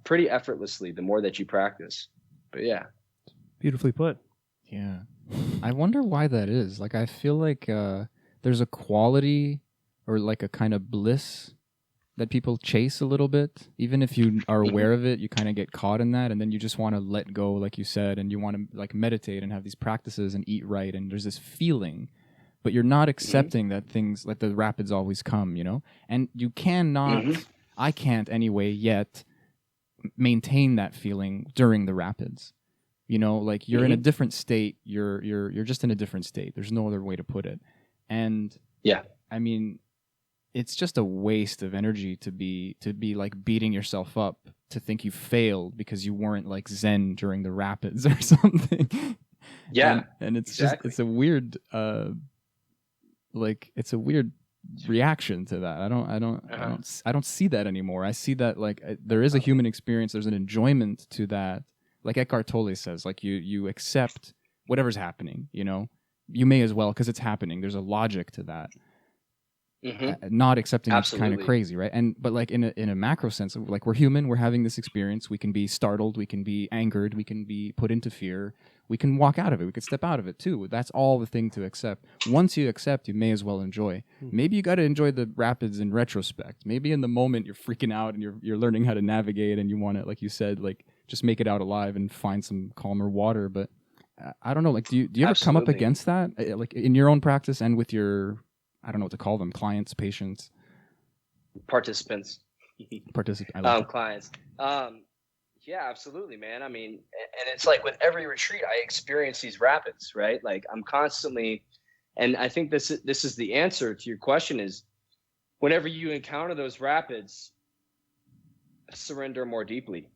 pretty effortlessly the more that you practice. But yeah. Beautifully put. Yeah. I wonder why that is. Like, I feel like there's a quality or like a kind of bliss that people chase a little bit. Even if you are aware of it, you kind of get caught in that, and then you just want to let go, like you said, and you want to like meditate and have these practices and eat right, and there's this feeling, but you're not accepting that things like the rapids always come, you know? And you cannot, I can't anyway yet maintain that feeling during the rapids. You know, like you're in a different state. You're just in a different state. There's no other way to put it. And yeah, I mean, it's just a waste of energy to be like beating yourself up to think you failed because you weren't like Zen during the rapids or something. Yeah, and it's exactly. just it's a weird it's a weird reaction to that. I don't see that anymore. I see that like there is a human experience. There's an enjoyment to that. Like Eckhart Tolle says, like you accept whatever's happening, you know, you may as well, because it's happening. There's a logic to that. Not accepting is kind of crazy, right? But like in a macro sense, like we're human, we're having this experience. We can be startled, we can be angered, we can be put into fear. We can walk out of it. We can step out of it too. That's all the thing to accept. Once you accept, you may as well enjoy. Maybe you got to enjoy the rapids in retrospect. Maybe in the moment you're freaking out and you're learning how to navigate, and you want to, like you said, like just make it out alive and find some calmer water. But I don't know. Like, do you ever come up against that, like in your own practice and with your, I don't know what to call them, clients, patients, participants, clients? Yeah, absolutely, man. I mean, and it's like with every retreat, I experience these rapids, right? Like I'm constantly, and I think this is the answer to your question is, whenever you encounter those rapids, surrender more deeply.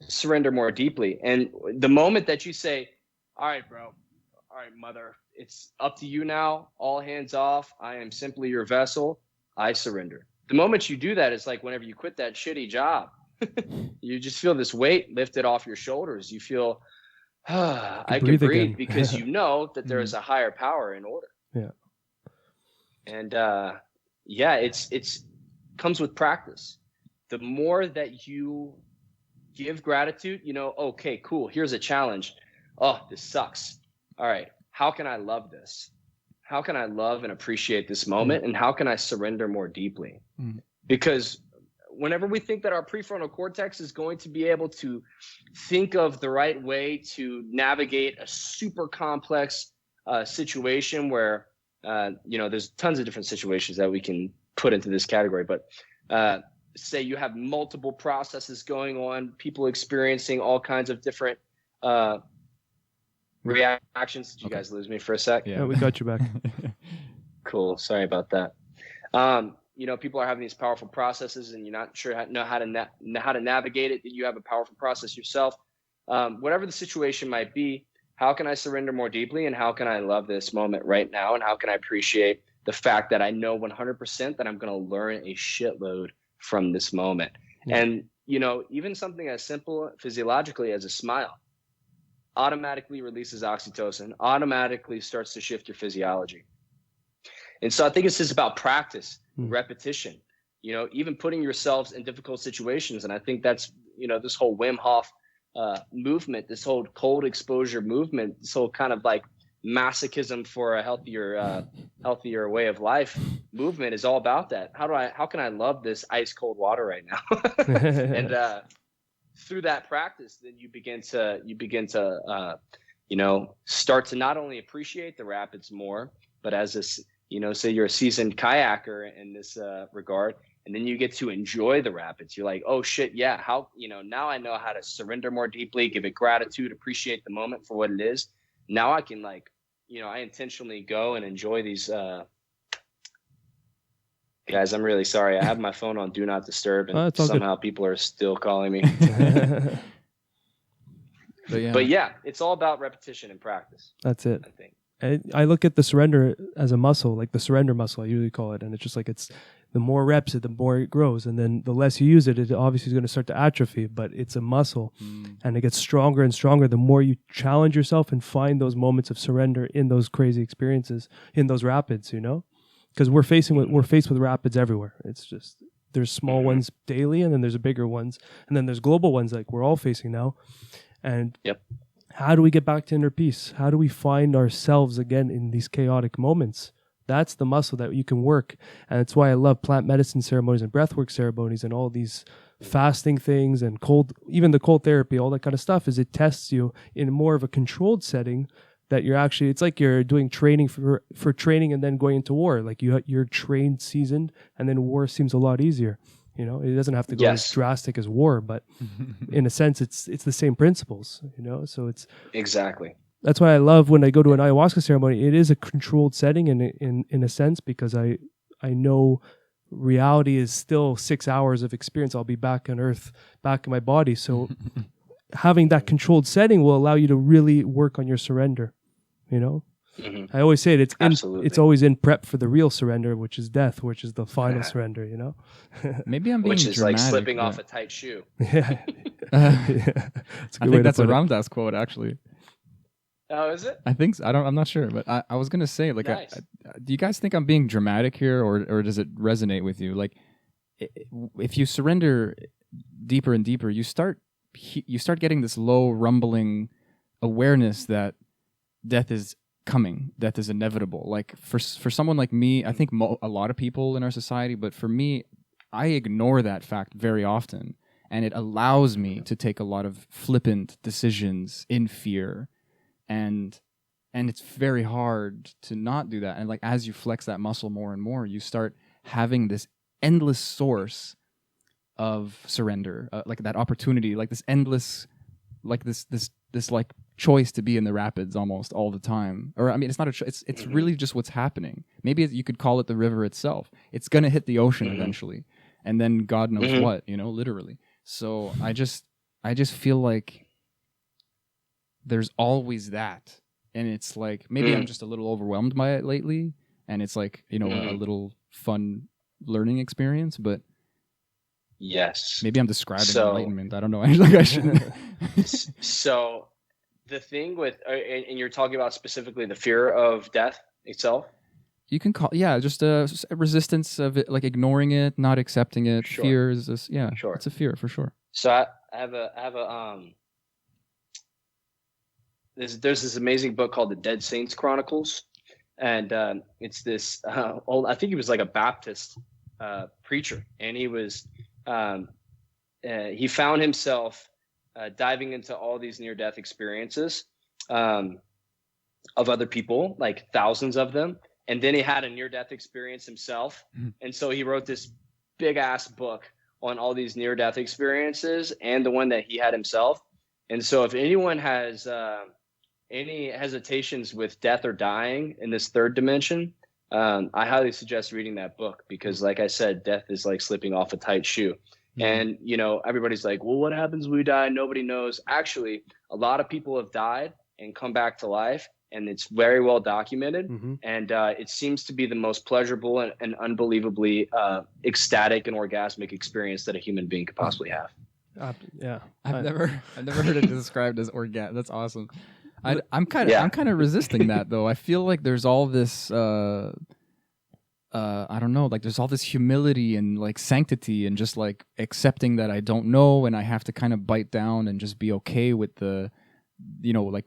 Surrender more deeply. And the moment that you say, all right, bro, all right, mother, it's up to you now. All hands off. I am simply your vessel. I surrender. The moment you do that, it's like whenever you quit that shitty job, you just feel this weight lifted off your shoulders. You feel, I can breathe because you know that there is a higher power in order. Yeah. And it's comes with practice. The more that you give gratitude, you know, okay, cool. Here's a challenge. Oh, this sucks. All right. How can I love this? How can I love and appreciate this moment? And how can I surrender more deeply? Because whenever we think that our prefrontal cortex is going to be able to think of the right way to navigate a super complex situation where, there's tons of different situations that we can put into this category, but say you have multiple processes going on, people experiencing all kinds of different reactions. Did you guys lose me for a sec? Yeah, we got you back. Cool. Sorry about that. People are having these powerful processes and you're not sure how to navigate it. You have a powerful process yourself. Whatever the situation might be, how can I surrender more deeply, and how can I love this moment right now, and how can I appreciate the fact that I know 100% that I'm going to learn a shitload from this moment. And, even something as simple physiologically as a smile automatically releases oxytocin, automatically starts to shift your physiology. And so I think it's just about practice, repetition, even putting yourselves in difficult situations. And I think that's, this whole Wim Hof movement, this whole cold exposure movement, this whole kind of like masochism for a healthier way of life movement is all about that. How can I love this ice cold water right now? And through that practice, then you begin to start to not only appreciate the rapids more, but as this, say you're a seasoned kayaker in this regard, and then you get to enjoy the rapids. You're like, oh shit, yeah, how, now I know how to surrender more deeply, give it gratitude, appreciate the moment for what it is. Now I can I intentionally go and enjoy these. Guys, I'm really sorry. I have my phone on Do Not Disturb, and somehow people are still calling me. But yeah, it's all about repetition and practice. That's it. I think. I look at the surrender as a muscle, like the surrender muscle, I usually call it. And it's just like the more reps it, the more it grows. And then the less you use it, it obviously is going to start to atrophy, but it's a muscle. And it gets stronger and stronger the more you challenge yourself and find those moments of surrender in those crazy experiences, in those rapids, because we're faced with rapids everywhere. It's just, there's small ones daily, and then there's bigger ones, and then there's global ones like we're all facing now. And how do we get back to inner peace? How do we find ourselves again in these chaotic moments? That's the muscle that you can work. And that's why I love plant medicine ceremonies and breathwork ceremonies and all these fasting things and even the cold therapy, all that kind of stuff, is it tests you in more of a controlled setting that you're actually, it's like you're doing training for training and then going into war. Like you're trained, seasoned, and then war seems a lot easier. You know, it doesn't have to go as drastic as war, but in a sense, it's the same principles, you know? So it's exactly. That's why I love when I go to an ayahuasca ceremony. It is a controlled setting in a sense, because I know reality is still 6 hours of experience. I'll be back on earth, back in my body. So having that controlled setting will allow you to really work on your surrender, you know? I always say it, it's always in prep for the real surrender, which is death, which is the final surrender, you know? Maybe I'm being which is dramatic, like slipping off a tight shoe. Yeah. I think that's a Ram Dass quote, actually. Oh, is it? I think so. I'm not sure, but I was gonna say, like, nice. do you guys think I'm being dramatic here, or does it resonate with you? Like, if you surrender deeper and deeper, you start getting this low rumbling awareness that death is coming, death is inevitable. Like for someone like me, I think a lot of people in our society, but for me, I ignore that fact very often, and it allows me to take a lot of flippant decisions in fear. And it's very hard to not do that. And like as you flex that muscle more and more, you start having this endless source of surrender, like that opportunity, like this endless, like this like choice to be in the rapids almost all the time. Or I mean, it's not a choice. It's really just what's happening. Maybe you could call it the river itself. It's gonna hit the ocean eventually, and then God knows what, you know, literally. So I just feel like there's always that, and it's like maybe I'm just a little overwhelmed by it lately, and it's like, you know, a little fun learning experience, but yes, maybe I'm describing enlightenment. I don't know. I shouldn't. So the thing with and you're talking about specifically the fear of death itself. You can call just a resistance of it, like ignoring it, not accepting it. Sure. Fear is this, Sure. It's a fear for sure. So I have a there's this amazing book called The Dead Saints Chronicles, and it's this old, I think he was like a Baptist preacher, and he was he found himself diving into all these near-death experiences of other people, like thousands of them, and then he had a near-death experience himself, and so he wrote this big-ass book on all these near-death experiences and the one that he had himself. And so if anyone has any hesitations with death or dying in this third dimension, I highly suggest reading that book, because like I said, death is like slipping off a tight shoe. And, you know, everybody's like, well, what happens when we die? Nobody knows. Actually, a lot of people have died and come back to life, and it's very well documented. And it seems to be the most pleasurable and unbelievably ecstatic and orgasmic experience that a human being could possibly have. I've never heard it described as orgasm. That's awesome. I'm kind of resisting that though. I feel like there's all this I don't know, like there's all this humility and like sanctity and just like accepting that I don't know, and I have to kind of bite down and just be okay with the, you know, like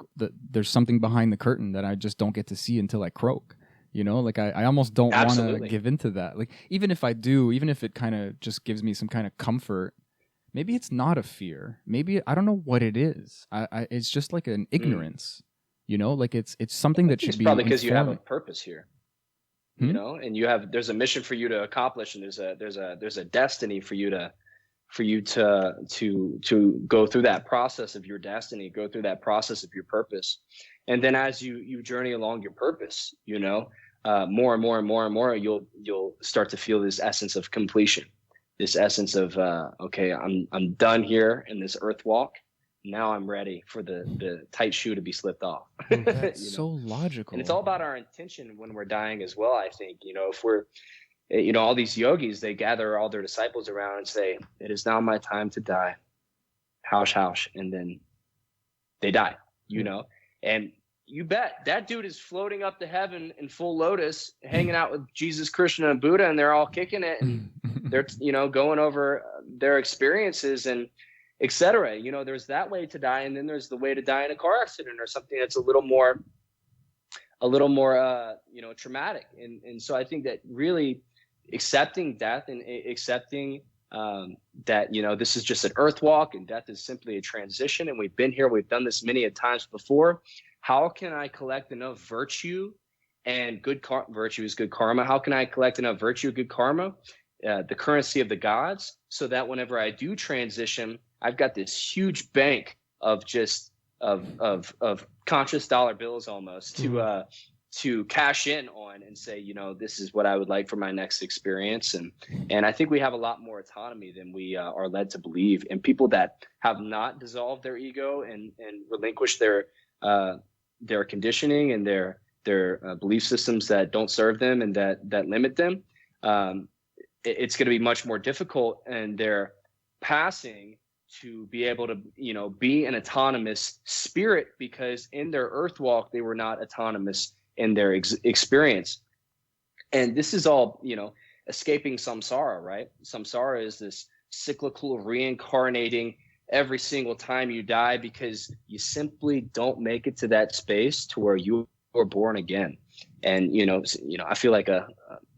there's something behind the curtain that I just don't get to see until I croak. You know, like I almost don't want to give into that. Like even if I do, even if it kind of just gives me some kind of comfort, maybe it's not a fear. Maybe I don't know what it is. It's just like an ignorance. You know, like it's something that should be probably because you have a purpose here. Hmm? You know, and there's a mission for you to accomplish, and there's a destiny for you to go through that process of your destiny, go through that process of your purpose. And then as you journey along your purpose, you know, more and more and more and more, you'll start to feel this essence of completion, this essence of okay, I'm done here in this earth walk. Now I'm ready for the tight shoe to be slipped off. That's so logical. And it's all about our intention when we're dying as well. I think, you know, if we're, you know, all these yogis, they gather all their disciples around and say, "It is now my time to die." Haush, and then they die, you know. And you bet that dude is floating up to heaven in full lotus, hanging out with Jesus, Krishna, and Buddha, and they're all kicking it. And they're going over their experiences and etc. There's that way to die, and then there's the way to die in a car accident or something that's a little more traumatic. And so I think that really accepting death and accepting that this is just an earth walk and death is simply a transition, and we've been here, we've done this many a times before. How can I collect enough virtue and virtue is good karma? How can I collect enough virtue, good karma, the currency of the gods, so that whenever I do transition, I've got this huge bank of just of conscious dollar bills almost to cash in on and say, this is what I would like for my next experience. And I think we have a lot more autonomy than we are led to believe. And people that have not dissolved their ego and relinquished their conditioning and their belief systems that don't serve them and that limit them, it's going to be much more difficult in their passing to be able to, be an autonomous spirit, because in their earth walk, they were not autonomous in their experience. And this is all, escaping samsara, right? Samsara is this cyclical reincarnating every single time you die, because you simply don't make it to that space to where you were born again. And, I feel like a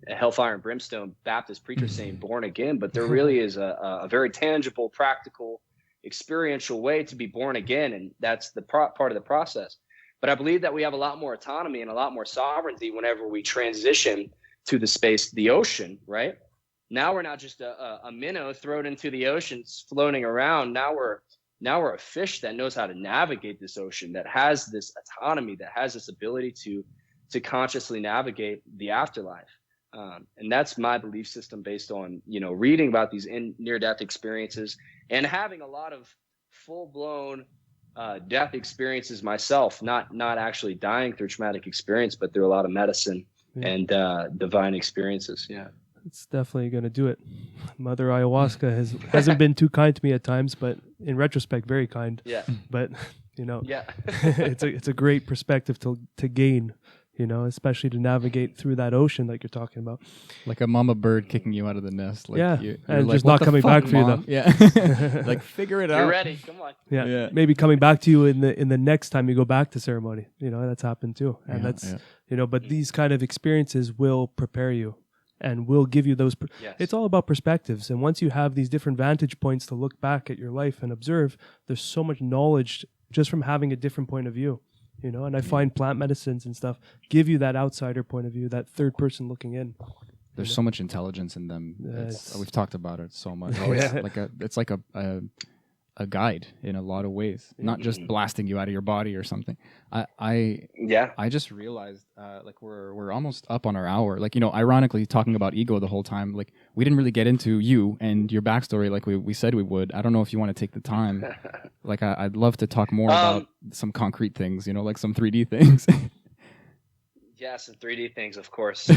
hellfire and brimstone Baptist preacher saying born again, but there really is a very tangible, practical, experiential way to be born again. And that's the part of the process. But I believe that we have a lot more autonomy and a lot more sovereignty whenever we transition to the space, the ocean, right? Now we're not just a minnow thrown into the ocean floating around. Now we're a fish that knows how to navigate this ocean, that has this autonomy, that has this ability to consciously navigate the afterlife. And that's my belief system based on, reading about these near-death experiences and having a lot of full-blown death experiences myself, not actually dying through traumatic experience, but through a lot of medicine and divine experiences. Yeah. It's definitely going to do it. Mother Ayahuasca hasn't been too kind to me at times, but in retrospect, very kind. Yeah. But, it's a great perspective to gain, especially to navigate through that ocean like you're talking about. Like a mama bird kicking you out of the nest. Like and like, just not coming back for you, though. Yeah. Like, figure it out. You're ready. Come on. Yeah. Maybe coming back to you in the next time you go back to ceremony. That's happened too. And that's, but these kind of experiences will prepare you and will give you those. It's all about perspectives. And once you have these different vantage points to look back at your life and observe, there's so much knowledge just from having a different point of view. And I find plant medicines and stuff give you that outsider point of view, that third person looking in. There's so much intelligence in them. We've talked about it so much. It's like a guide in a lot of ways, not just blasting you out of your body or something. I just realized like we're almost up on our hour. Like, ironically, talking about ego the whole time, like we didn't really get into you and your backstory like we said we would. I don't know if you want to take the time. Like I'd love to talk more about some concrete things, like some 3D things. Yeah, some 3D things, of course.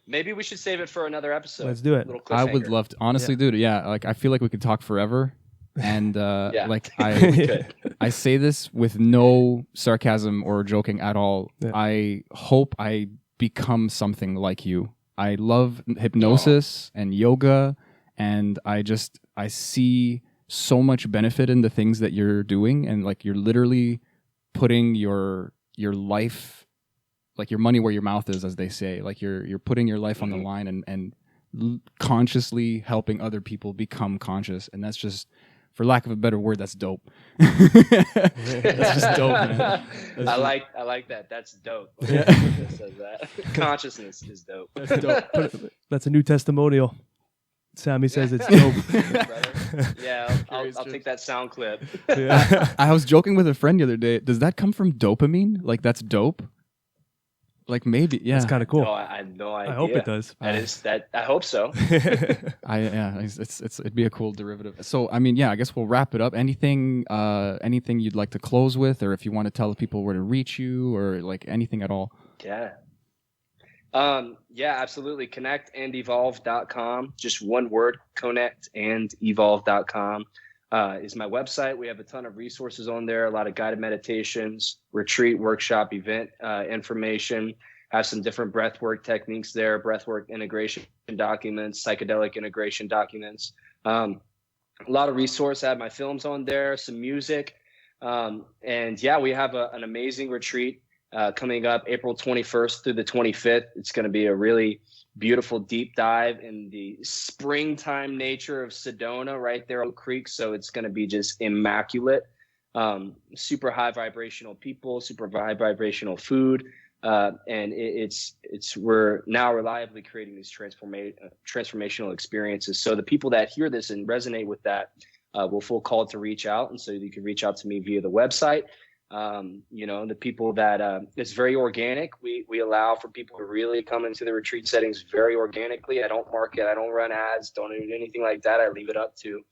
Maybe we should save it for another episode. Let's do it. I would love to, honestly, dude. Yeah, like I feel like we could talk forever. And like I say this with no sarcasm or joking at all. Yeah. I hope I become something like you. I love hypnosis and yoga, and I see so much benefit in the things that you're doing, and like you're literally putting your life, like your money where your mouth is, as they say. Like you're putting your life on the line and consciously helping other people become conscious, and that's just, for lack of a better word, that's dope. That's just dope, man. I like that. That's dope. Yeah. Says that. Consciousness is dope. That's dope. That's a new testimonial. Sammy says it's dope. Yeah, I'll take that sound clip. Yeah. I was joking with a friend the other day. Does that come from dopamine? Like, that's dope? Like, maybe, yeah. That's kind of cool. No, I have no idea. I hope it does. I hope so. It'd be a cool derivative. So, I mean, yeah, I guess we'll wrap it up. Anything you'd like to close with, or if you want to tell people where to reach you, or like anything at all? Yeah. Yeah, absolutely. Connectandevolve.com. Just one word, connectandevolve.com. Is my website. We have a ton of resources on there, a lot of guided meditations, retreat, workshop, event information. have some different breathwork techniques there, breathwork integration documents, psychedelic integration documents. A lot of resource. I have my films on there, some music. And yeah, we have an amazing retreat coming up April 21st through the 25th. It's going to be a really beautiful deep dive in the springtime nature of Sedona right there on Oak Creek. So it's going to be just immaculate. Super high vibrational people, super high vibrational food. And we're now reliably creating these transformational experiences. So the people that hear this and resonate with that will feel called to reach out. And so you can reach out to me via the website. The people that it's very organic. We allow for people to really come into the retreat settings very organically. I don't market, I don't run ads, don't do anything like that. I leave it up to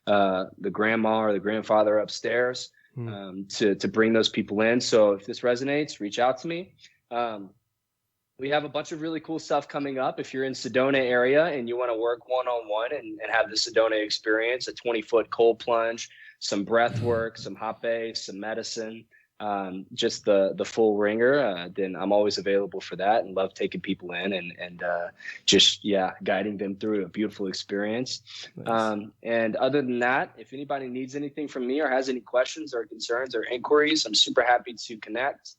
the grandma or the grandfather upstairs to bring those people in. So if this resonates, reach out to me. We have a bunch of really cool stuff coming up. If you're in Sedona area and you want to work one-on-one and have the Sedona experience, a 20-foot cold plunge, some breath work, some hape, some medicine, just the full ringer, then I'm always available for that and love taking people in and guiding them through a beautiful experience. Nice. And other than that, if anybody needs anything from me or has any questions or concerns or inquiries, I'm super happy to connect.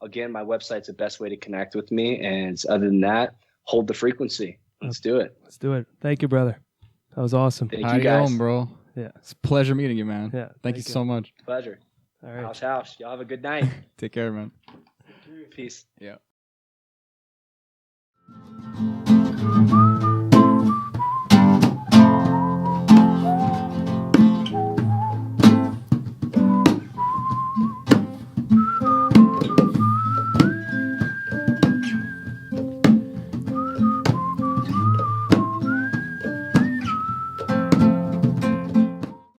Again, my website's the best way to connect with me. And other than that, hold the frequency. Let's do it. Let's do it. Thank you, brother. That was awesome. Thank you, guys. Bro. Yeah. It's a pleasure meeting you, man. Yeah. Thank you so much. Pleasure. All right. House. Y'all have a good night. Take care, man. Peace. Yeah.